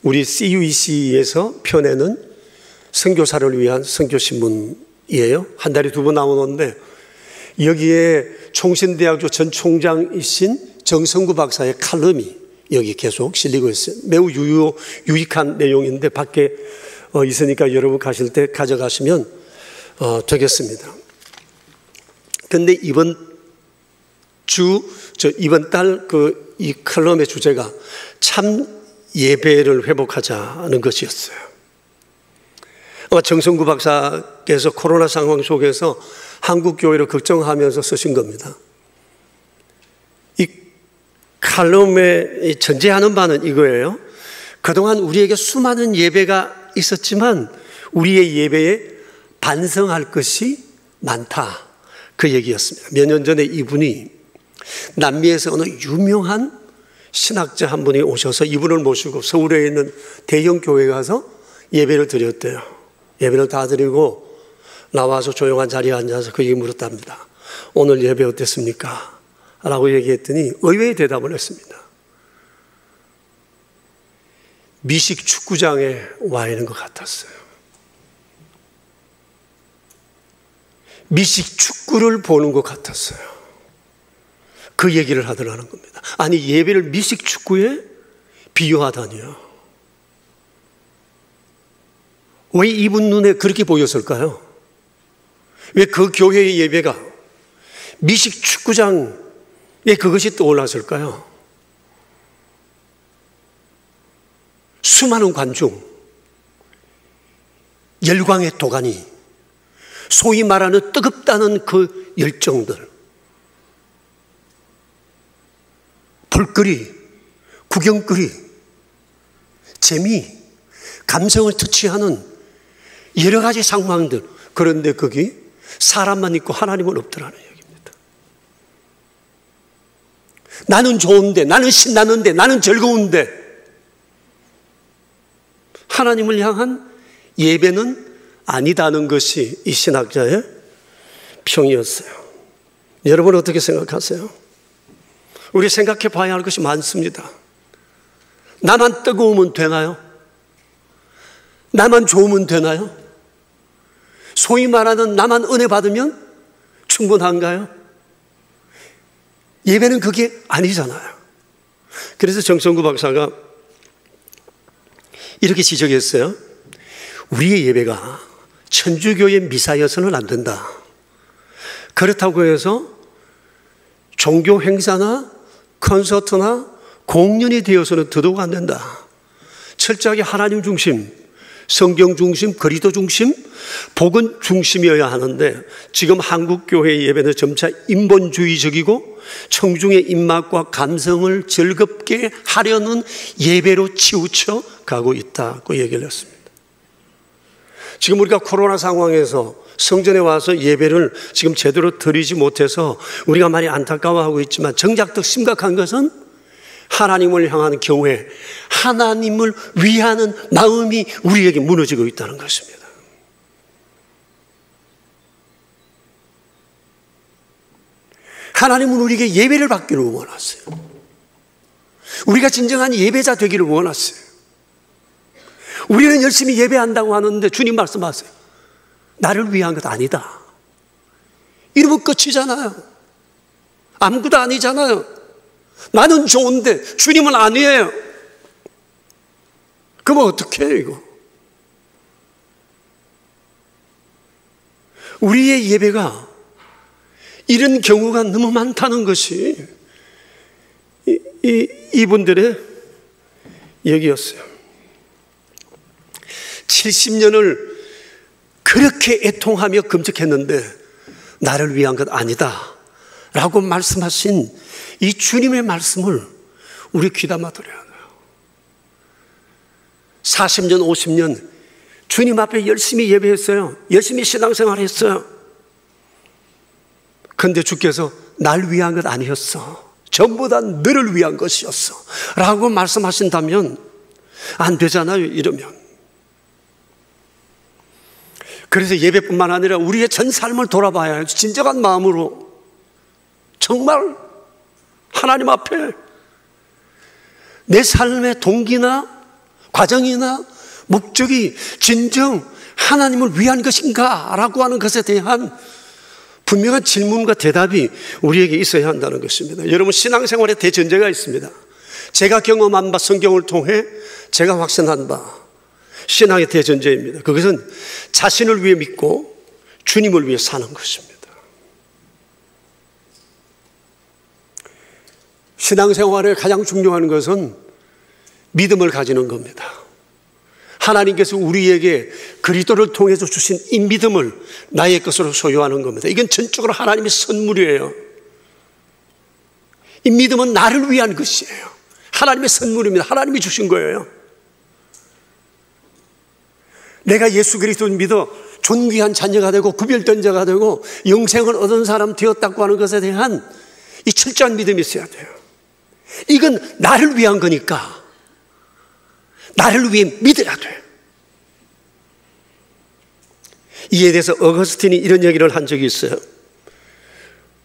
우리 CUEC에서 펴내는 선교사를 위한 선교신문이에요. 한 달에 2번 나오는데 여기에 총신대학교 전 총장이신 정성구 박사의 칼럼이 여기 계속 실리고 있어요. 매우 유익한 내용인데 밖에 있으니까 여러분 가실 때 가져가시면 되겠습니다. 그런데 이번 달 이 칼럼의 주제가 참 예배를 회복하자는 것이었어요. 정성구 박사께서 코로나 상황 속에서 한국 교회를 걱정하면서 쓰신 겁니다. 이 칼럼에 전제하는 바는 이거예요. 그동안 우리에게 수많은 예배가 있었지만 우리의 예배에 반성할 것이 많다. 그 얘기였습니다. 몇 년 전에 이분이 남미에서 어느 유명한 신학자 한 분이 오셔서 이분을 모시고 서울에 있는 대형 교회에 가서 예배를 드렸대요. 예배를 다 드리고 나와서 조용한 자리에 앉아서 그에게 물었답니다. 오늘 예배 어땠습니까? 라고 얘기했더니 의외의 대답을 했습니다. 미식 축구장에 와 있는 것 같았어요. 미식 축구를 보는 것 같았어요. 그 얘기를 하더라는 겁니다. 아니, 예배를 미식 축구에 비유하다니요. 왜 이분 눈에 그렇게 보였을까요? 왜 그 교회의 예배가 미식 축구장에 그것이 떠올랐을까요? 수많은 관중, 열광의 도가니, 소위 말하는 뜨겁다는 그 열정들, 볼거리, 구경거리, 재미, 감성을 터치하는 여러 가지 상황들. 그런데 거기 사람만 있고 하나님은 없더라는 얘기입니다. 나는 좋은데, 나는 신나는데, 나는 즐거운데 하나님을 향한 예배는 아니다는 것이 이 신학자의 평이었어요. 여러분 어떻게 생각하세요? 우리 생각해 봐야 할 것이 많습니다. 나만 뜨거우면 되나요? 나만 좋으면 되나요? 소위 말하는 나만 은혜 받으면 충분한가요? 예배는 그게 아니잖아요. 그래서 정성구 박사가 이렇게 지적했어요. 우리의 예배가 천주교의 미사여서는 안 된다. 그렇다고 해서 종교 행사나 콘서트나 공연이 되어서는 더더욱 안 된다. 철저하게 하나님 중심, 성경 중심, 그리스도 중심, 복음 중심이어야 하는데 지금 한국 교회의 예배는 점차 인본주의적이고 청중의 입맛과 감성을 즐겁게 하려는 예배로 치우쳐 가고 있다고 얘기를 했습니다. 지금 우리가 코로나 상황에서 성전에 와서 예배를 지금 제대로 드리지 못해서 우리가 많이 안타까워하고 있지만 정작 더 심각한 것은 하나님을 향하는 경외, 하나님을 위하는 마음이 우리에게 무너지고 있다는 것입니다. 하나님은 우리에게 예배를 받기를 원하세요. 우리가 진정한 예배자 되기를 원하세요. 우리는 열심히 예배한다고 하는데 주님 말씀하세요. 나를 위한 것 아니다. 이러면 끝이잖아요. 아무것도 아니잖아요. 나는 좋은데 주님은 아니에요. 그러면 어떻게 해요, 이거? 우리의 예배가 이런 경우가 너무 많다는 것이 이분들의 얘기였어요. 70년을 그렇게 애통하며 금식했는데 나를 위한 것 아니다 라고 말씀하신 이 주님의 말씀을 우리 귀담아 들어야 해요. 40년, 50년 주님 앞에 열심히 예배했어요. 열심히 신앙생활 했어요. 그런데 주께서 날 위한 것 아니었어. 전부 다 너를 위한 것이었어 라고 말씀하신다면 안 되잖아요, 이러면. 그래서 예배뿐만 아니라 우리의 전 삶을 돌아봐야 해요. 진정한 마음으로 정말 하나님 앞에 내 삶의 동기나 과정이나 목적이 진정 하나님을 위한 것인가 라고 하는 것에 대한 분명한 질문과 대답이 우리에게 있어야 한다는 것입니다. 여러분, 신앙생활에 대전제가 있습니다. 제가 경험한 바, 성경을 통해 제가 확신한 바, 신앙의 대전제입니다. 그것은 자신을 위해 믿고 주님을 위해 사는 것입니다. 신앙생활에 가장 중요한 것은 믿음을 가지는 겁니다. 하나님께서 우리에게 그리스도를 통해서 주신 이 믿음을 나의 것으로 소유하는 겁니다. 이건 전적으로 하나님의 선물이에요. 이 믿음은 나를 위한 것이에요. 하나님의 선물입니다. 하나님이 주신 거예요. 내가 예수 그리스도를 믿어 존귀한 자녀가 되고 구별된 자가 되고 영생을 얻은 사람 되었다고 하는 것에 대한 이 철저한 믿음이 있어야 돼요. 이건 나를 위한 거니까 나를 위해 믿어야 돼. 이에 대해서 어거스틴이 이런 얘기를 한 적이 있어요.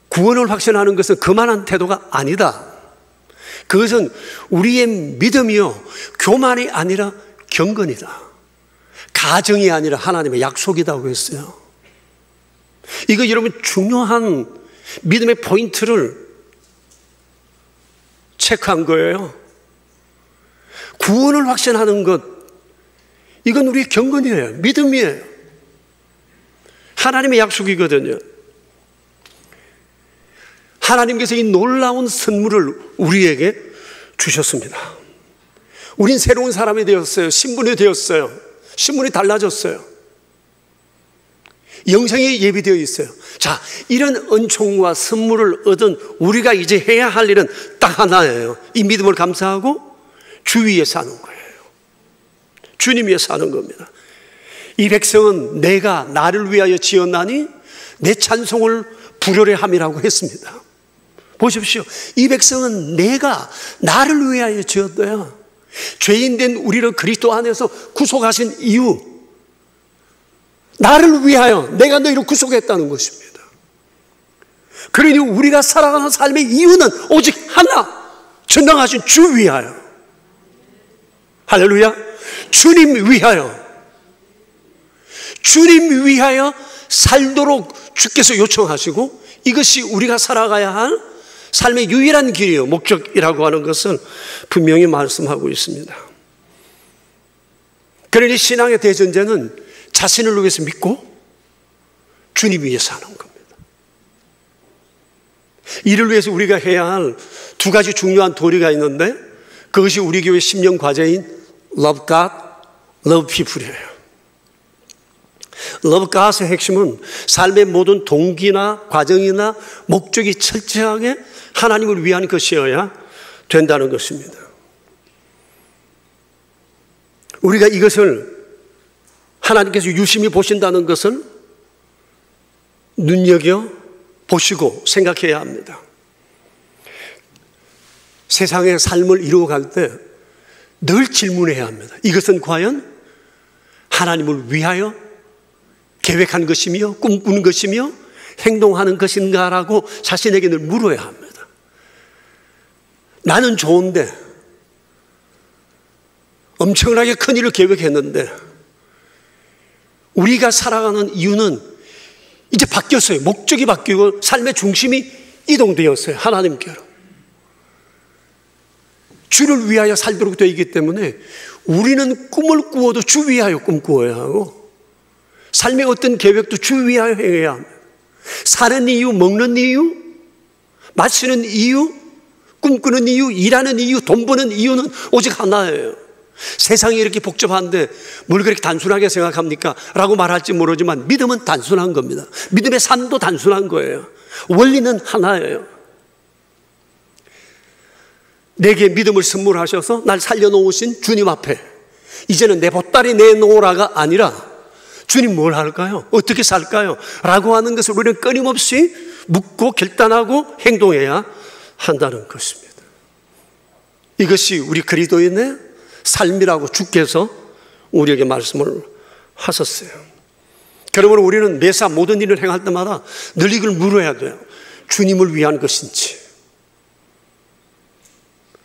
구원을 확신하는 것은 그만한 태도가 아니다. 그것은 우리의 믿음이요, 교만이 아니라 경건이다. 가정이 아니라 하나님의 약속이라고 했어요. 이거 여러분 중요한 믿음의 포인트를 체크한 거예요. 구원을 확신하는 것, 이건 우리의 경건이에요. 믿음이에요. 하나님의 약속이거든요. 하나님께서 이 놀라운 선물을 우리에게 주셨습니다. 우린 새로운 사람이 되었어요. 신분이 되었어요. 신분이 달라졌어요. 영생이 예비되어 있어요. 자, 이런 은총과 선물을 얻은 우리가 이제 해야 할 일은 딱 하나예요. 이 믿음을 감사하고 주 위에 사는 거예요. 주님 위에 사는 겁니다. 이 백성은 내가 나를 위하여 지었나니 내 찬송을 부르려 함이라고 했습니다. 보십시오. 이 백성은 내가 나를 위하여 지었어요. 죄인된 우리를 그리스도 안에서 구속하신 이유, 나를 위하여 내가 너희를 구속했다는 것입니다. 그러니 우리가 살아가는 삶의 이유는 오직 하나, 전능하신 주 위하여. 할렐루야. 주님 위하여. 주님 위하여 살도록 주께서 요청하시고, 이것이 우리가 살아가야 할 삶의 유일한 길이요, 목적이라고 하는 것을 분명히 말씀하고 있습니다. 그러니 신앙의 대전제는 자신을 위해서 믿고 주님 위해서 하는 겁니다. 이를 위해서 우리가 해야 할 두 가지 중요한 도리가 있는데, 그것이 우리 교회 10년 과제인 Love God, Love People이에요. Love God의 핵심은 삶의 모든 동기나 과정이나 목적이 철저하게 하나님을 위한 것이어야 된다는 것입니다. 우리가 이것을 하나님께서 유심히 보신다는 것을 눈여겨 보시고 생각해야 합니다. 세상의 삶을 이루어갈 때 늘 질문해야 합니다. 이것은 과연 하나님을 위하여 계획한 것이며 꿈꾸는 것이며 행동하는 것인가라고 자신에게 늘 물어야 합니다. 나는 좋은데, 엄청나게 큰 일을 계획했는데 우리가 살아가는 이유는 이제 바뀌었어요. 목적이 바뀌고 삶의 중심이 이동되었어요. 하나님께로. 주를 위하여 살도록 되어 있기 때문에 우리는 꿈을 꾸어도 주 위하여 꿈꾸어야 하고, 삶의 어떤 계획도 주 위하여 행해야 합니다. 사는 이유, 먹는 이유, 마시는 이유, 꿈꾸는 이유, 일하는 이유, 돈 버는 이유는 오직 하나예요. 세상이 이렇게 복잡한데 뭘 그렇게 단순하게 생각합니까? 라고 말할지 모르지만 믿음은 단순한 겁니다. 믿음의 삶도 단순한 거예요. 원리는 하나예요. 내게 믿음을 선물하셔서 날 살려놓으신 주님 앞에 이제는 내 보따리 내놓으라가 아니라, 주님 뭘 할까요? 어떻게 살까요? 라고 하는 것을 우리는 끊임없이 묻고 결단하고 행동해야 한다는 것입니다. 이것이 우리 그리스도인의 삶이라고 주께서 우리에게 말씀을 하셨어요. 그러므로 우리는 매사 모든 일을 행할 때마다 늘 이걸 물어야 돼요. 주님을 위한 것인지.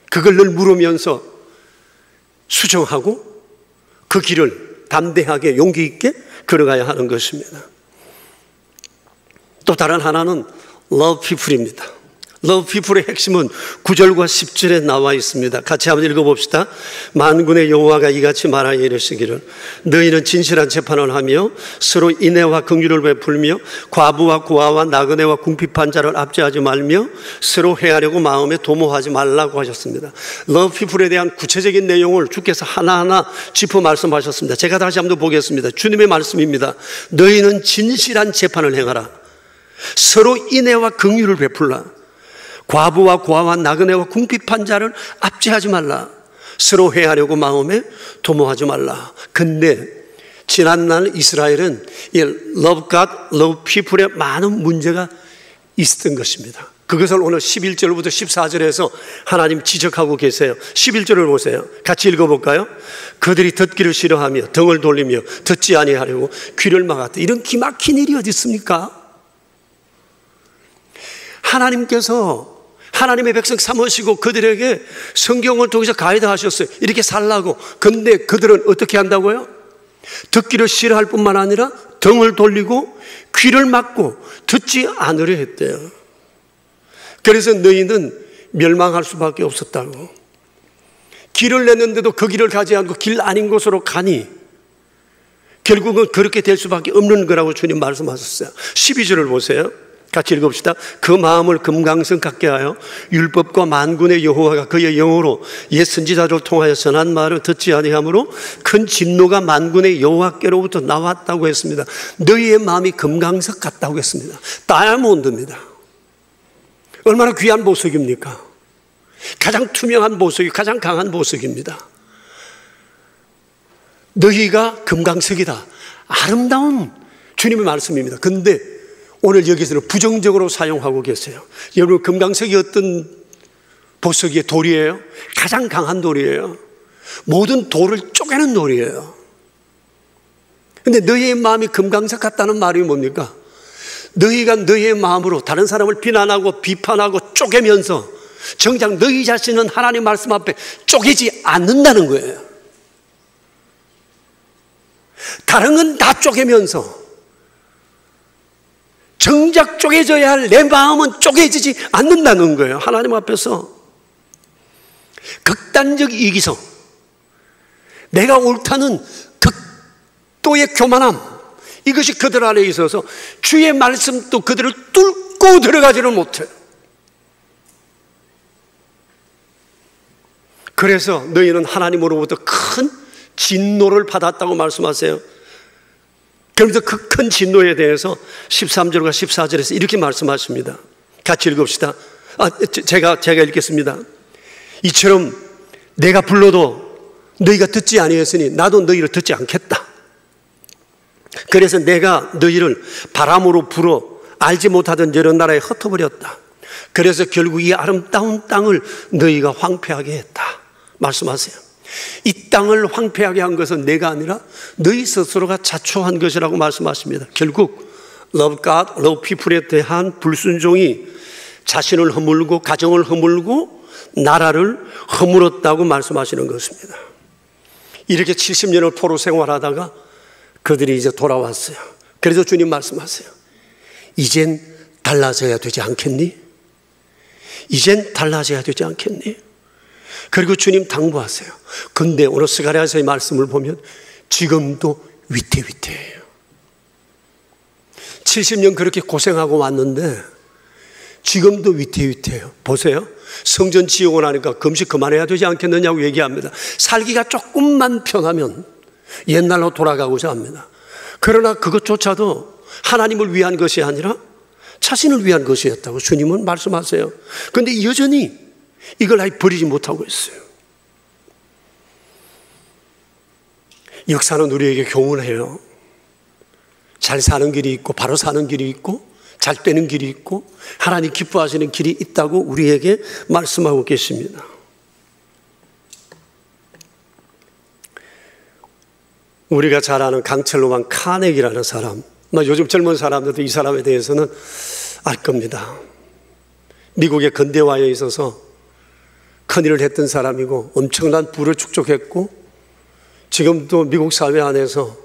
그걸 늘 물으면서 수정하고 그 길을 담대하게 용기 있게 걸어가야 하는 것입니다. 또 다른 하나는 Love People입니다. Love People의 핵심은 9절과 10절에 나와 있습니다. 같이 한번 읽어봅시다. 만군의 여호와가 이같이 말하여 이르시기를, 너희는 진실한 재판을 하며 서로 인애와 긍휼을 베풀며 과부와 고아와 나그네와 궁핍한 자를 압제하지 말며 서로 해하려고 마음에 도모하지 말라고 하셨습니다. Love People에 대한 구체적인 내용을 주께서 하나하나 짚어 말씀하셨습니다. 제가 다시 한번 보겠습니다. 주님의 말씀입니다. 너희는 진실한 재판을 행하라. 서로 인애와 긍휼을 베풀라. 과부와 고아와 나그네와 궁핍한 자를 압제하지 말라. 서로 회하려고 마음에 도모하지 말라. 근데 지난날 이스라엘은 이 Love God, Love People에 많은 문제가 있었던 것입니다. 그것을 오늘 11절부터 14절에서 하나님 지적하고 계세요. 11절을 보세요. 같이 읽어볼까요? 그들이 듣기를 싫어하며 등을 돌리며 듣지 아니하려고 귀를 막았다. 이런 기막힌 일이 어디 있습니까? 하나님께서 하나님의 백성 삼으시고 그들에게 성경을 통해서 가이드하셨어요. 이렇게 살라고. 근데 그들은 어떻게 한다고요? 듣기를 싫어할 뿐만 아니라 등을 돌리고 귀를 막고 듣지 않으려 했대요. 그래서 너희는 멸망할 수밖에 없었다고. 길을 냈는데도 그 길을 가지 않고 길 아닌 곳으로 가니 결국은 그렇게 될 수밖에 없는 거라고 주님 말씀하셨어요. 12절을 보세요. 같이 읽읍시다. 그 마음을 금강석 같게 하여 율법과 만군의 여호와가 그의 영으로 옛 선지자를 통하여 선한 말을 듣지 아니하므로 큰 진노가 만군의 여호와께로부터 나왔다고 했습니다. 너희의 마음이 금강석 같다고 했습니다. 다이아몬드입니다. 얼마나 귀한 보석입니까? 가장 투명한 보석이 가장 강한 보석입니다. 너희가 금강석이다. 아름다운 주님의 말씀입니다. 그런데 오늘 여기서는 부정적으로 사용하고 계세요. 여러분, 금강석이 어떤 보석의 돌이에요? 가장 강한 돌이에요. 모든 돌을 쪼개는 돌이에요. 그런데 너희의 마음이 금강석 같다는 말이 뭡니까? 너희가 너희의 마음으로 다른 사람을 비난하고 비판하고 쪼개면서 정작 너희 자신은 하나님 말씀 앞에 쪼개지 않는다는 거예요. 다른 건 다 쪼개면서 정작 쪼개져야 할 내 마음은 쪼개지지 않는다는 거예요. 하나님 앞에서 극단적 이기성, 내가 옳다는 극도의 교만함, 이것이 그들 안에 있어서 주의 말씀도 그들을 뚫고 들어가지를 못해요. 그래서 너희는 하나님으로부터 큰 진노를 받았다고 말씀하세요. 그러면서 그 큰 진노에 대해서 13절과 14절에서 이렇게 말씀하십니다. 같이 읽읍시다. 제가 읽겠습니다. 이처럼 내가 불러도 너희가 듣지 아니했으니 나도 너희를 듣지 않겠다. 그래서 내가 너희를 바람으로 불어 알지 못하던 여러 나라에 흩어버렸다. 그래서 결국 이 아름다운 땅을 너희가 황폐하게 했다. 말씀하세요. 이 땅을 황폐하게 한 것은 내가 아니라 너희 스스로가 자초한 것이라고 말씀하십니다. 결국 Love God, Love People에 대한 불순종이 자신을 허물고 가정을 허물고 나라를 허물었다고 말씀하시는 것입니다. 이렇게 70년을 포로 생활하다가 그들이 이제 돌아왔어요. 그래서 주님 말씀하세요. 이젠 달라져야 되지 않겠니? 이젠 달라져야 되지 않겠니? 그리고 주님 당부하세요. 근데 오늘 스가랴서의 말씀을 보면 지금도 위태위태해요. 70년 그렇게 고생하고 왔는데 지금도 위태위태해요. 보세요. 성전 지옥을 하니까 금식 그만해야 되지 않겠느냐고 얘기합니다. 살기가 조금만 편하면 옛날로 돌아가고자 합니다. 그러나 그것조차도 하나님을 위한 것이 아니라 자신을 위한 것이었다고 주님은 말씀하세요. 그런데 여전히 이걸 아예 버리지 못하고 있어요. 역사는 우리에게 교훈해요. 잘 사는 길이 있고 바로 사는 길이 있고 잘 되는 길이 있고 하나님 기뻐하시는 길이 있다고 우리에게 말씀하고 계십니다. 우리가 잘 아는 강철로만 카네기라는 사람, 요즘 젊은 사람들도 이 사람에 대해서는 알 겁니다. 미국의 근대화에 있어서 큰일을 했던 사람이고 엄청난 부를 축적했고 지금도 미국 사회 안에서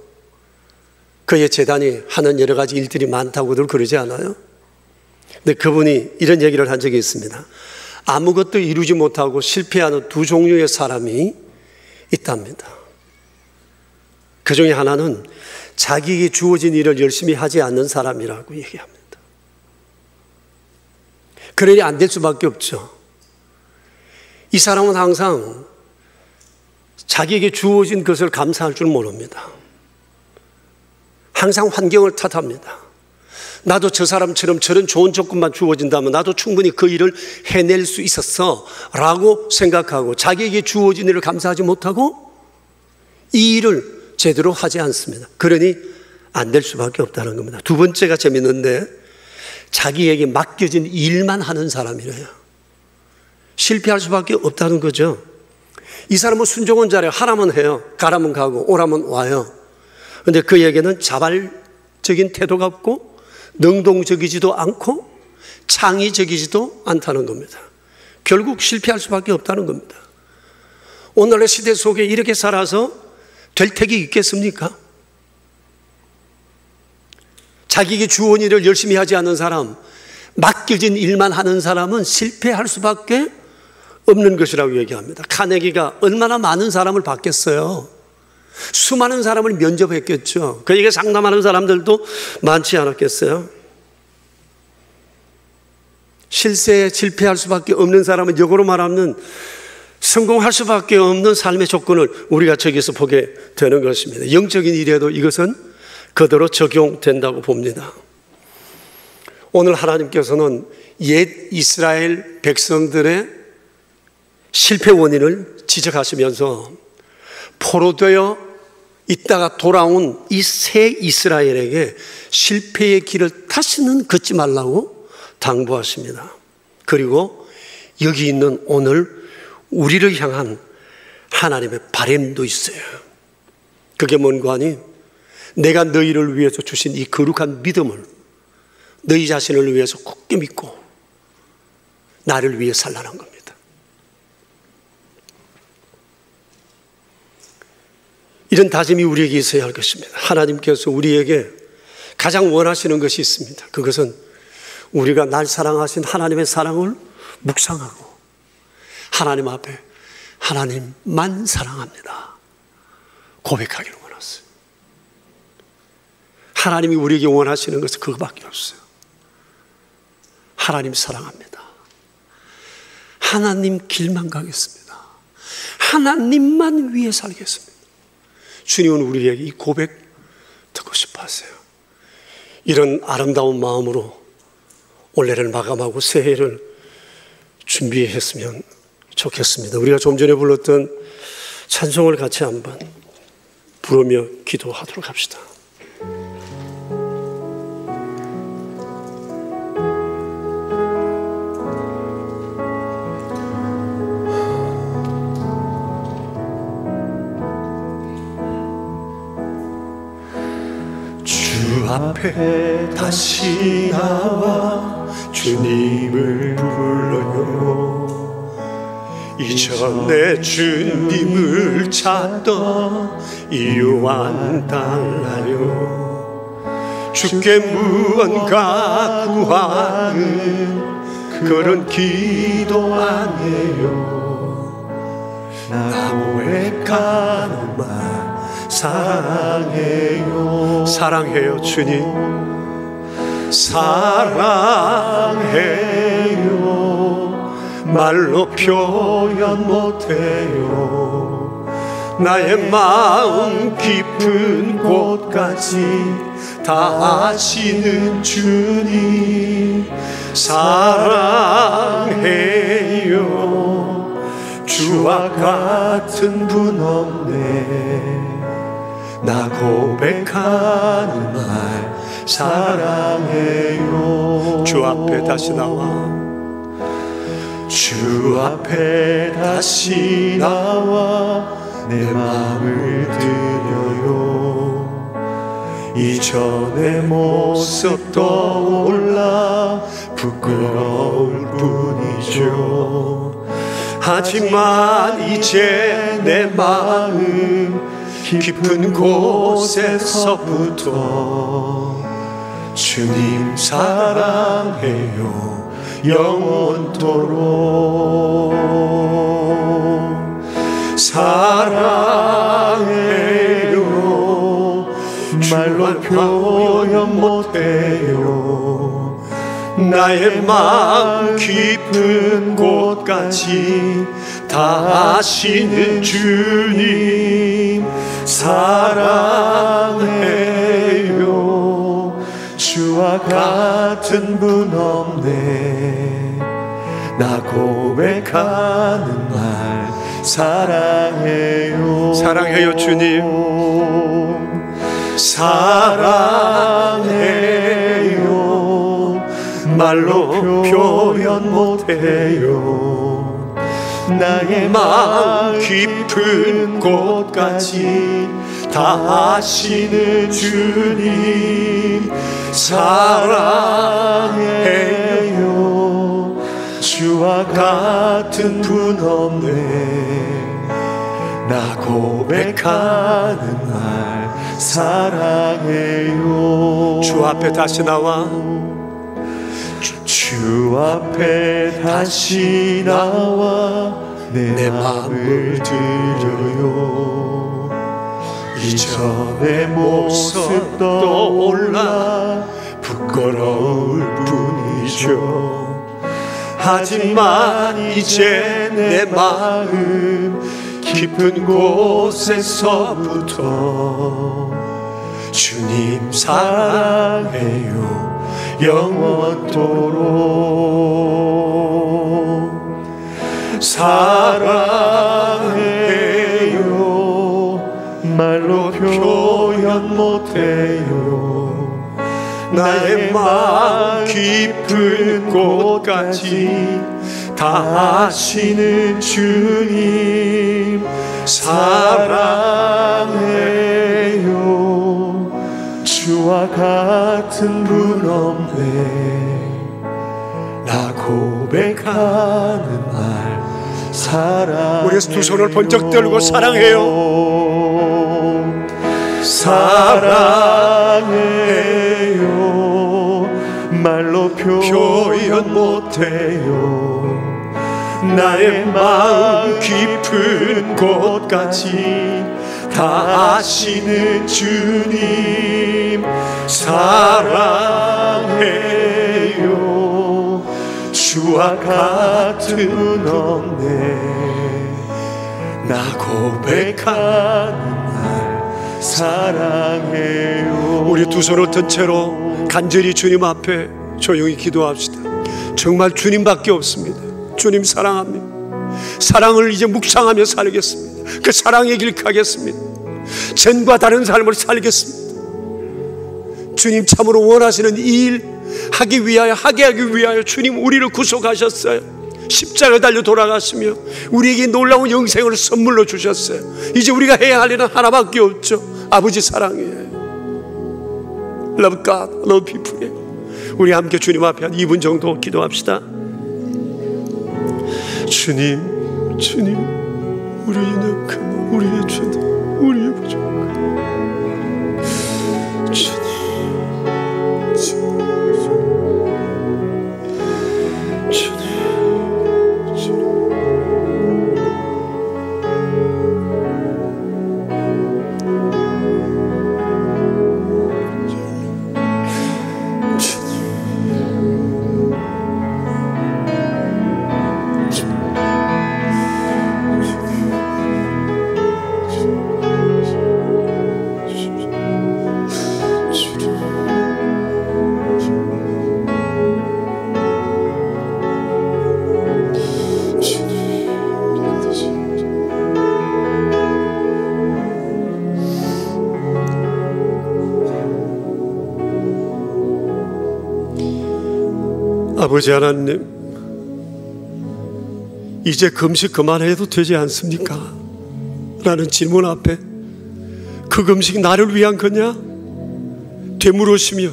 그의 재단이 하는 여러 가지 일들이 많다고들 그러지 않아요? 근데 그분이 이런 얘기를 한 적이 있습니다. 아무것도 이루지 못하고 실패하는 두 종류의 사람이 있답니다. 그 중에 하나는 자기에게 주어진 일을 열심히 하지 않는 사람이라고 얘기합니다. 그러니 안 될 수밖에 없죠. 이 사람은 항상 자기에게 주어진 것을 감사할 줄 모릅니다. 항상 환경을 탓합니다. 나도 저 사람처럼 저런 좋은 조건만 주어진다면 나도 충분히 그 일을 해낼 수 있었어 라고 생각하고 자기에게 주어진 일을 감사하지 못하고 이 일을 제대로 하지 않습니다. 그러니 안 될 수밖에 없다는 겁니다. 두 번째가 재밌는데 자기에게 맡겨진 일만 하는 사람이래요. 실패할 수밖에 없다는 거죠. 이 사람은 순종은 잘해요. 하라면 해요. 가라면 가고 오라면 와요. 그런데 그에게는 자발적인 태도가 없고 능동적이지도 않고 창의적이지도 않다는 겁니다. 결국 실패할 수밖에 없다는 겁니다. 오늘의 시대 속에 이렇게 살아서 될 택이 있겠습니까? 자기에게 주어진 일을 열심히 하지 않는 사람, 맡겨진 일만 하는 사람은 실패할 수밖에 없는 것이라고 얘기합니다. 카네기가 얼마나 많은 사람을 받겠어요. 수많은 사람을 면접했겠죠. 그에게 상담하는 사람들도 많지 않았겠어요. 실세에 실패할 수밖에 없는 사람은 역으로 말하면 성공할 수밖에 없는 삶의 조건을 우리가 저기서 보게 되는 것입니다. 영적인 일에도 이것은 그대로 적용된다고 봅니다. 오늘 하나님께서는 옛 이스라엘 백성들의 실패 원인을 지적하시면서 포로되어 있다가 돌아온 이 새 이스라엘에게 실패의 길을 다시는 걷지 말라고 당부하십니다. 그리고 여기 있는 오늘 우리를 향한 하나님의 바램도 있어요. 그게 뭔가 하니 내가 너희를 위해서 주신 이 거룩한 믿음을 너희 자신을 위해서 굳게 믿고 나를 위해 살라는 겁니다. 이런 다짐이 우리에게 있어야 할 것입니다. 하나님께서 우리에게 가장 원하시는 것이 있습니다. 그것은 우리가 날 사랑하신 하나님의 사랑을 묵상하고 하나님 앞에 하나님만 사랑합니다 고백하기를 원했어요. 하나님이 우리에게 원하시는 것은 그거밖에 없어요. 하나님 사랑합니다. 하나님 길만 가겠습니다. 하나님만 위해 살겠습니다. 주님은 우리에게 이 고백 듣고 싶어 하세요. 이런 아름다운 마음으로 올해를 마감하고 새해를 준비했으면 좋겠습니다. 우리가 좀 전에 불렀던 찬송을 같이 한번 부르며 기도하도록 합시다. 주 앞에 다시 나와 주님을 불러요. 이전에 주님을 찾던 이유만 달라요. 주께 무언가 구하는 그런 기도 아니에요. 나 고백하는 말 사랑해요. 사랑해요 주님. 사랑해요. 말로 표현 못해요. 나의 마음 깊은 곳까지 다 아시는 주님 사랑해요. 주와 같은 분 없네. 나 고백하는 말 사랑해요. 주 앞에 다시 나와. 주 앞에 다시 나와 내 마음을 드려요. 이전의 모습 떠올라 부끄러울 뿐이죠. 하지만 이제 내 마음 깊은 곳에서부터 주님 사랑해요. 영원토록 사랑해요. 말로 표현 못해요. 나의 마음 깊은 곳까지 다 아시는 주님 사랑해요. 주와 같은 분 없네. 나 고백하는 말 사랑해요. 사랑해요 주님. 사랑해요.
말로 표현 못해요. 나의 마음 깊은 곳까지 다 아시는 주님 사랑해요. 주와 같은 분 없네. 나 고백하는 날 사랑해요.
주 앞에 다시 나와
주 앞에 다시 나와 내 마음을 드려요. 이전의 모습 떠올라 부끄러울 뿐이죠. 하지만 이제 내 마음 깊은 곳에서부터 주님 사랑해요. 영원토록 사랑해요. 말로 표현 못해요. 나의 마음 깊은 곳까지 다 아시는 주님 사랑해요. 주와 같은 분 없네. 나 고백하는 날 사랑해요.
우리 두 손을 번쩍 들고 사랑해요.
사랑해요. 말로 표현 못해요. 나의 마음 깊은 곳까지 다 아시는 주님 사랑해요. 주와 같은 분 없네. 나 고백하는 날 사랑해요.
우리 두 손을 든 채로 간절히 주님 앞에 조용히 기도합시다. 정말 주님밖에 없습니다. 주님 사랑합니다. 사랑을 이제 묵상하며 살겠습니다. 그 사랑의 길 가겠습니다. 전과 다른 삶을 살겠습니다. 주님 참으로 원하시는 이 일 하기 위하여 주님 우리를 구속하셨어요. 십자가에 달려 돌아가시며 우리에게 놀라운 영생을 선물로 주셨어요. 이제 우리가 해야 할 일은 하나밖에 없죠. 아버지 사랑이에요. Love God, love people. 우리 함께 주님 앞에 한 2분 정도 기도합시다. 주님, 우리의 약함, 우리의 죄다, 우리의 부족함. 주님. 아버지 하나님, 이제 금식 그만해도 되지 않습니까? 라는 질문 앞에 그 금식 나를 위한 거냐? 되물으시며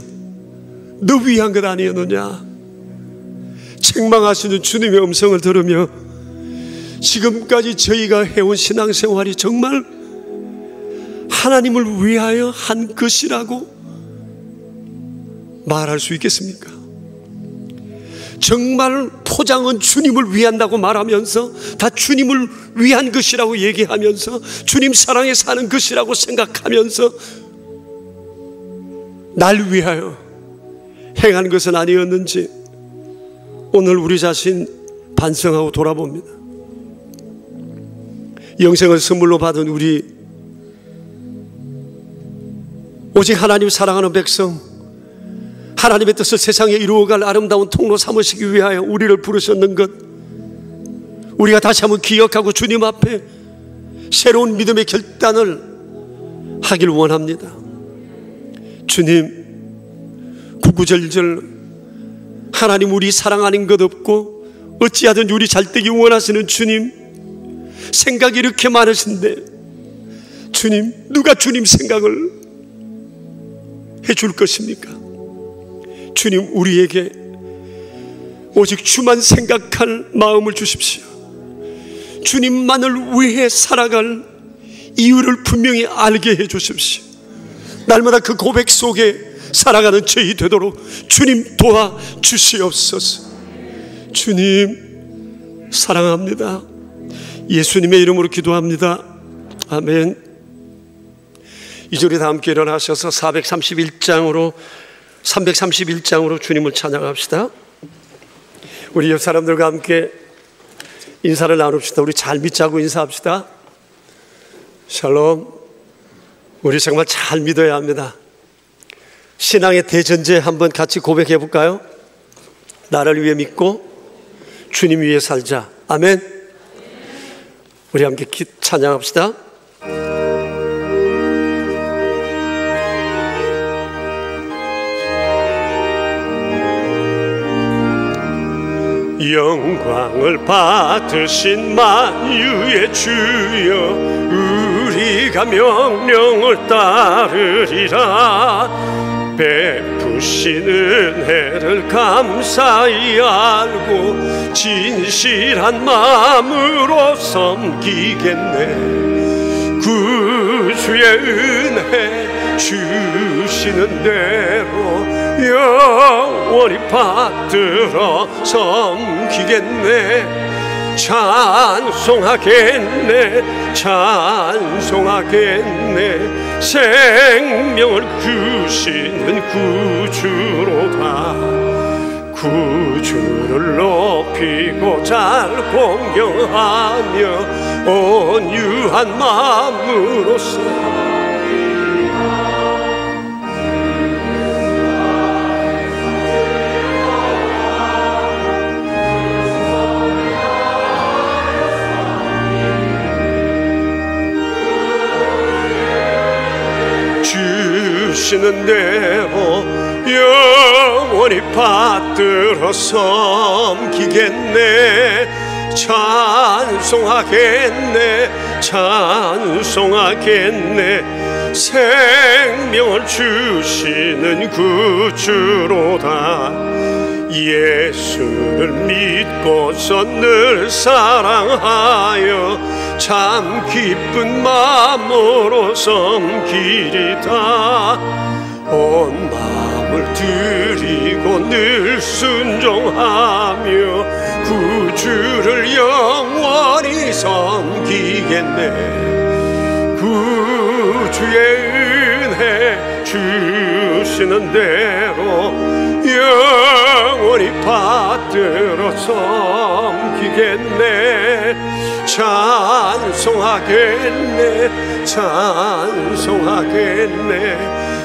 너 위한 것 아니었느냐? 책망하시는 주님의 음성을 들으며 지금까지 저희가 해온 신앙생활이 정말 하나님을 위하여 한 것이라고 말할 수 있겠습니까? 정말 포장은 주님을 위한다고 말하면서 다 주님을 위한 것이라고 얘기하면서 주님 사랑에 사는 것이라고 생각하면서 날 위하여 행한 것은 아니었는지 오늘 우리 자신 반성하고 돌아봅니다. 영생을 선물로 받은 우리 오직 하나님 사랑하는 백성, 하나님의 뜻을 세상에 이루어갈 아름다운 통로 삼으시기 위하여 우리를 부르셨는 것, 우리가 다시 한번 기억하고 주님 앞에 새로운 믿음의 결단을 하길 원합니다. 주님, 구구절절 하나님, 우리 사랑하는 것 없고 어찌하든 우리 잘되기 원하시는 주님, 생각이 이렇게 많으신데 주님, 누가 주님 생각을 해줄 것입니까? 주님, 우리에게 오직 주만 생각할 마음을 주십시오. 주님만을 위해 살아갈 이유를 분명히 알게 해 주십시오. 날마다 그 고백 속에 살아가는 저희 되도록 주님 도와주시옵소서. 주님 사랑합니다. 예수님의 이름으로 기도합니다. 아멘. 이절에 다 함께 일어나셔서 331장으로 주님을 찬양합시다. 우리 옆 사람들과 함께 인사를 나눕시다. 우리 잘 믿자고 인사합시다. 샬롬. 우리 정말 잘 믿어야 합니다. 신앙의 대전제 한번 같이 고백해 볼까요? 나를 위해 믿고 주님 위해 살자. 아멘. 우리 함께 찬양합시다. 영광을 받으신 만유의 주여, 우리가 명령을 따르리라. 베푸신 은혜를 감사히 알고 진실한 마음으로 섬기겠네. 구주의 은혜 주시는 대로 영원히 받들어 섬기겠네. 찬송하겠네. 생명을 주시는 구주로다. 구주를 높이고 잘 공경하며 온유한 마음으로서 주시는 대로 영원히 받들어 섬기겠네. 찬송하겠네. 생명을 주시는 구주로다. 예수를 믿고서 늘 사랑하여 참 기쁜 마음으로 섬기리다. 온 마음을 드리고 늘 순종하며 구주를 영원히 섬기겠네. 구주의 은혜 주시는 대로 영원히 받들어 섬기겠네. 찬송하겠네.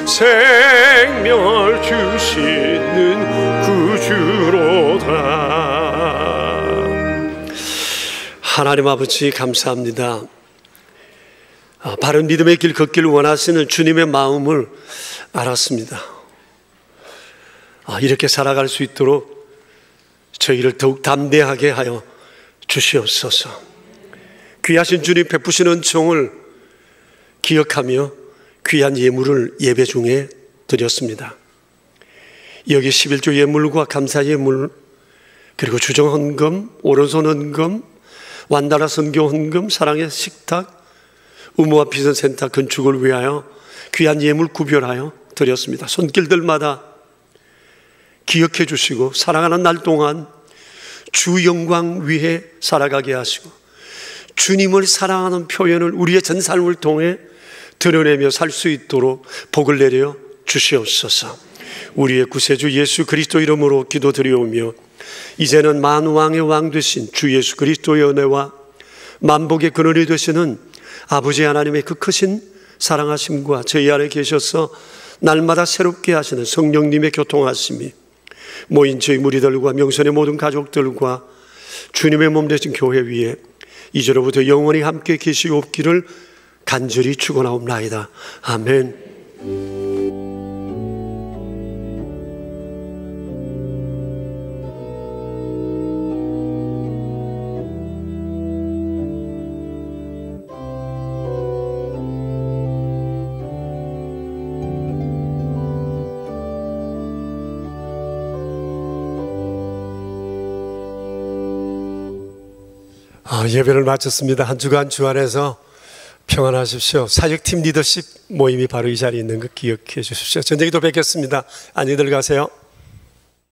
생명을 주시는 구주로다. 하나님 아버지 감사합니다. 바른 믿음의 길 걷기를 원하시는 주님의 마음을 알았습니다. 이렇게 살아갈 수 있도록 저희를 더욱 담대하게 하여 주시옵소서. 귀하신 주님 베푸시는 은총을 기억하며 귀한 예물을 예배 중에 드렸습니다. 여기 11조 예물과 감사 예물, 그리고 주정 헌금, 오른손 헌금, 완달아 선교 헌금, 사랑의 식탁, 의무와 비전센터 건축을 위하여 귀한 예물 구별하여 드렸습니다. 손길들마다 기억해 주시고 사랑하는 날 동안 주 영광 위해 살아가게 하시고 주님을 사랑하는 표현을 우리의 전 삶을 통해 드러내며 살 수 있도록 복을 내려 주시옵소서. 우리의 구세주 예수 그리스도 이름으로 기도드리오며 이제는 만왕의 왕 되신 주 예수 그리스도의 은혜와 만복의 근원이 되시는 아버지 하나님의 그 크신 사랑하심과 저희 안에 계셔서 날마다 새롭게 하시는 성령님의 교통하심이 모인 저희 무리들과 명선의 모든 가족들과 주님의 몸 되신 교회 위에 이제로부터 영원히 함께 계시옵기를 간절히 축원하옵나이다. 아멘. 예배를 마쳤습니다. 한 주간 주 안에서 평안하십시오. 사역팀 리더십 모임이 바로 이 자리에 있는 거 기억해 주십시오. 저녁에도 뵙겠습니다. 안녕히 들어가세요.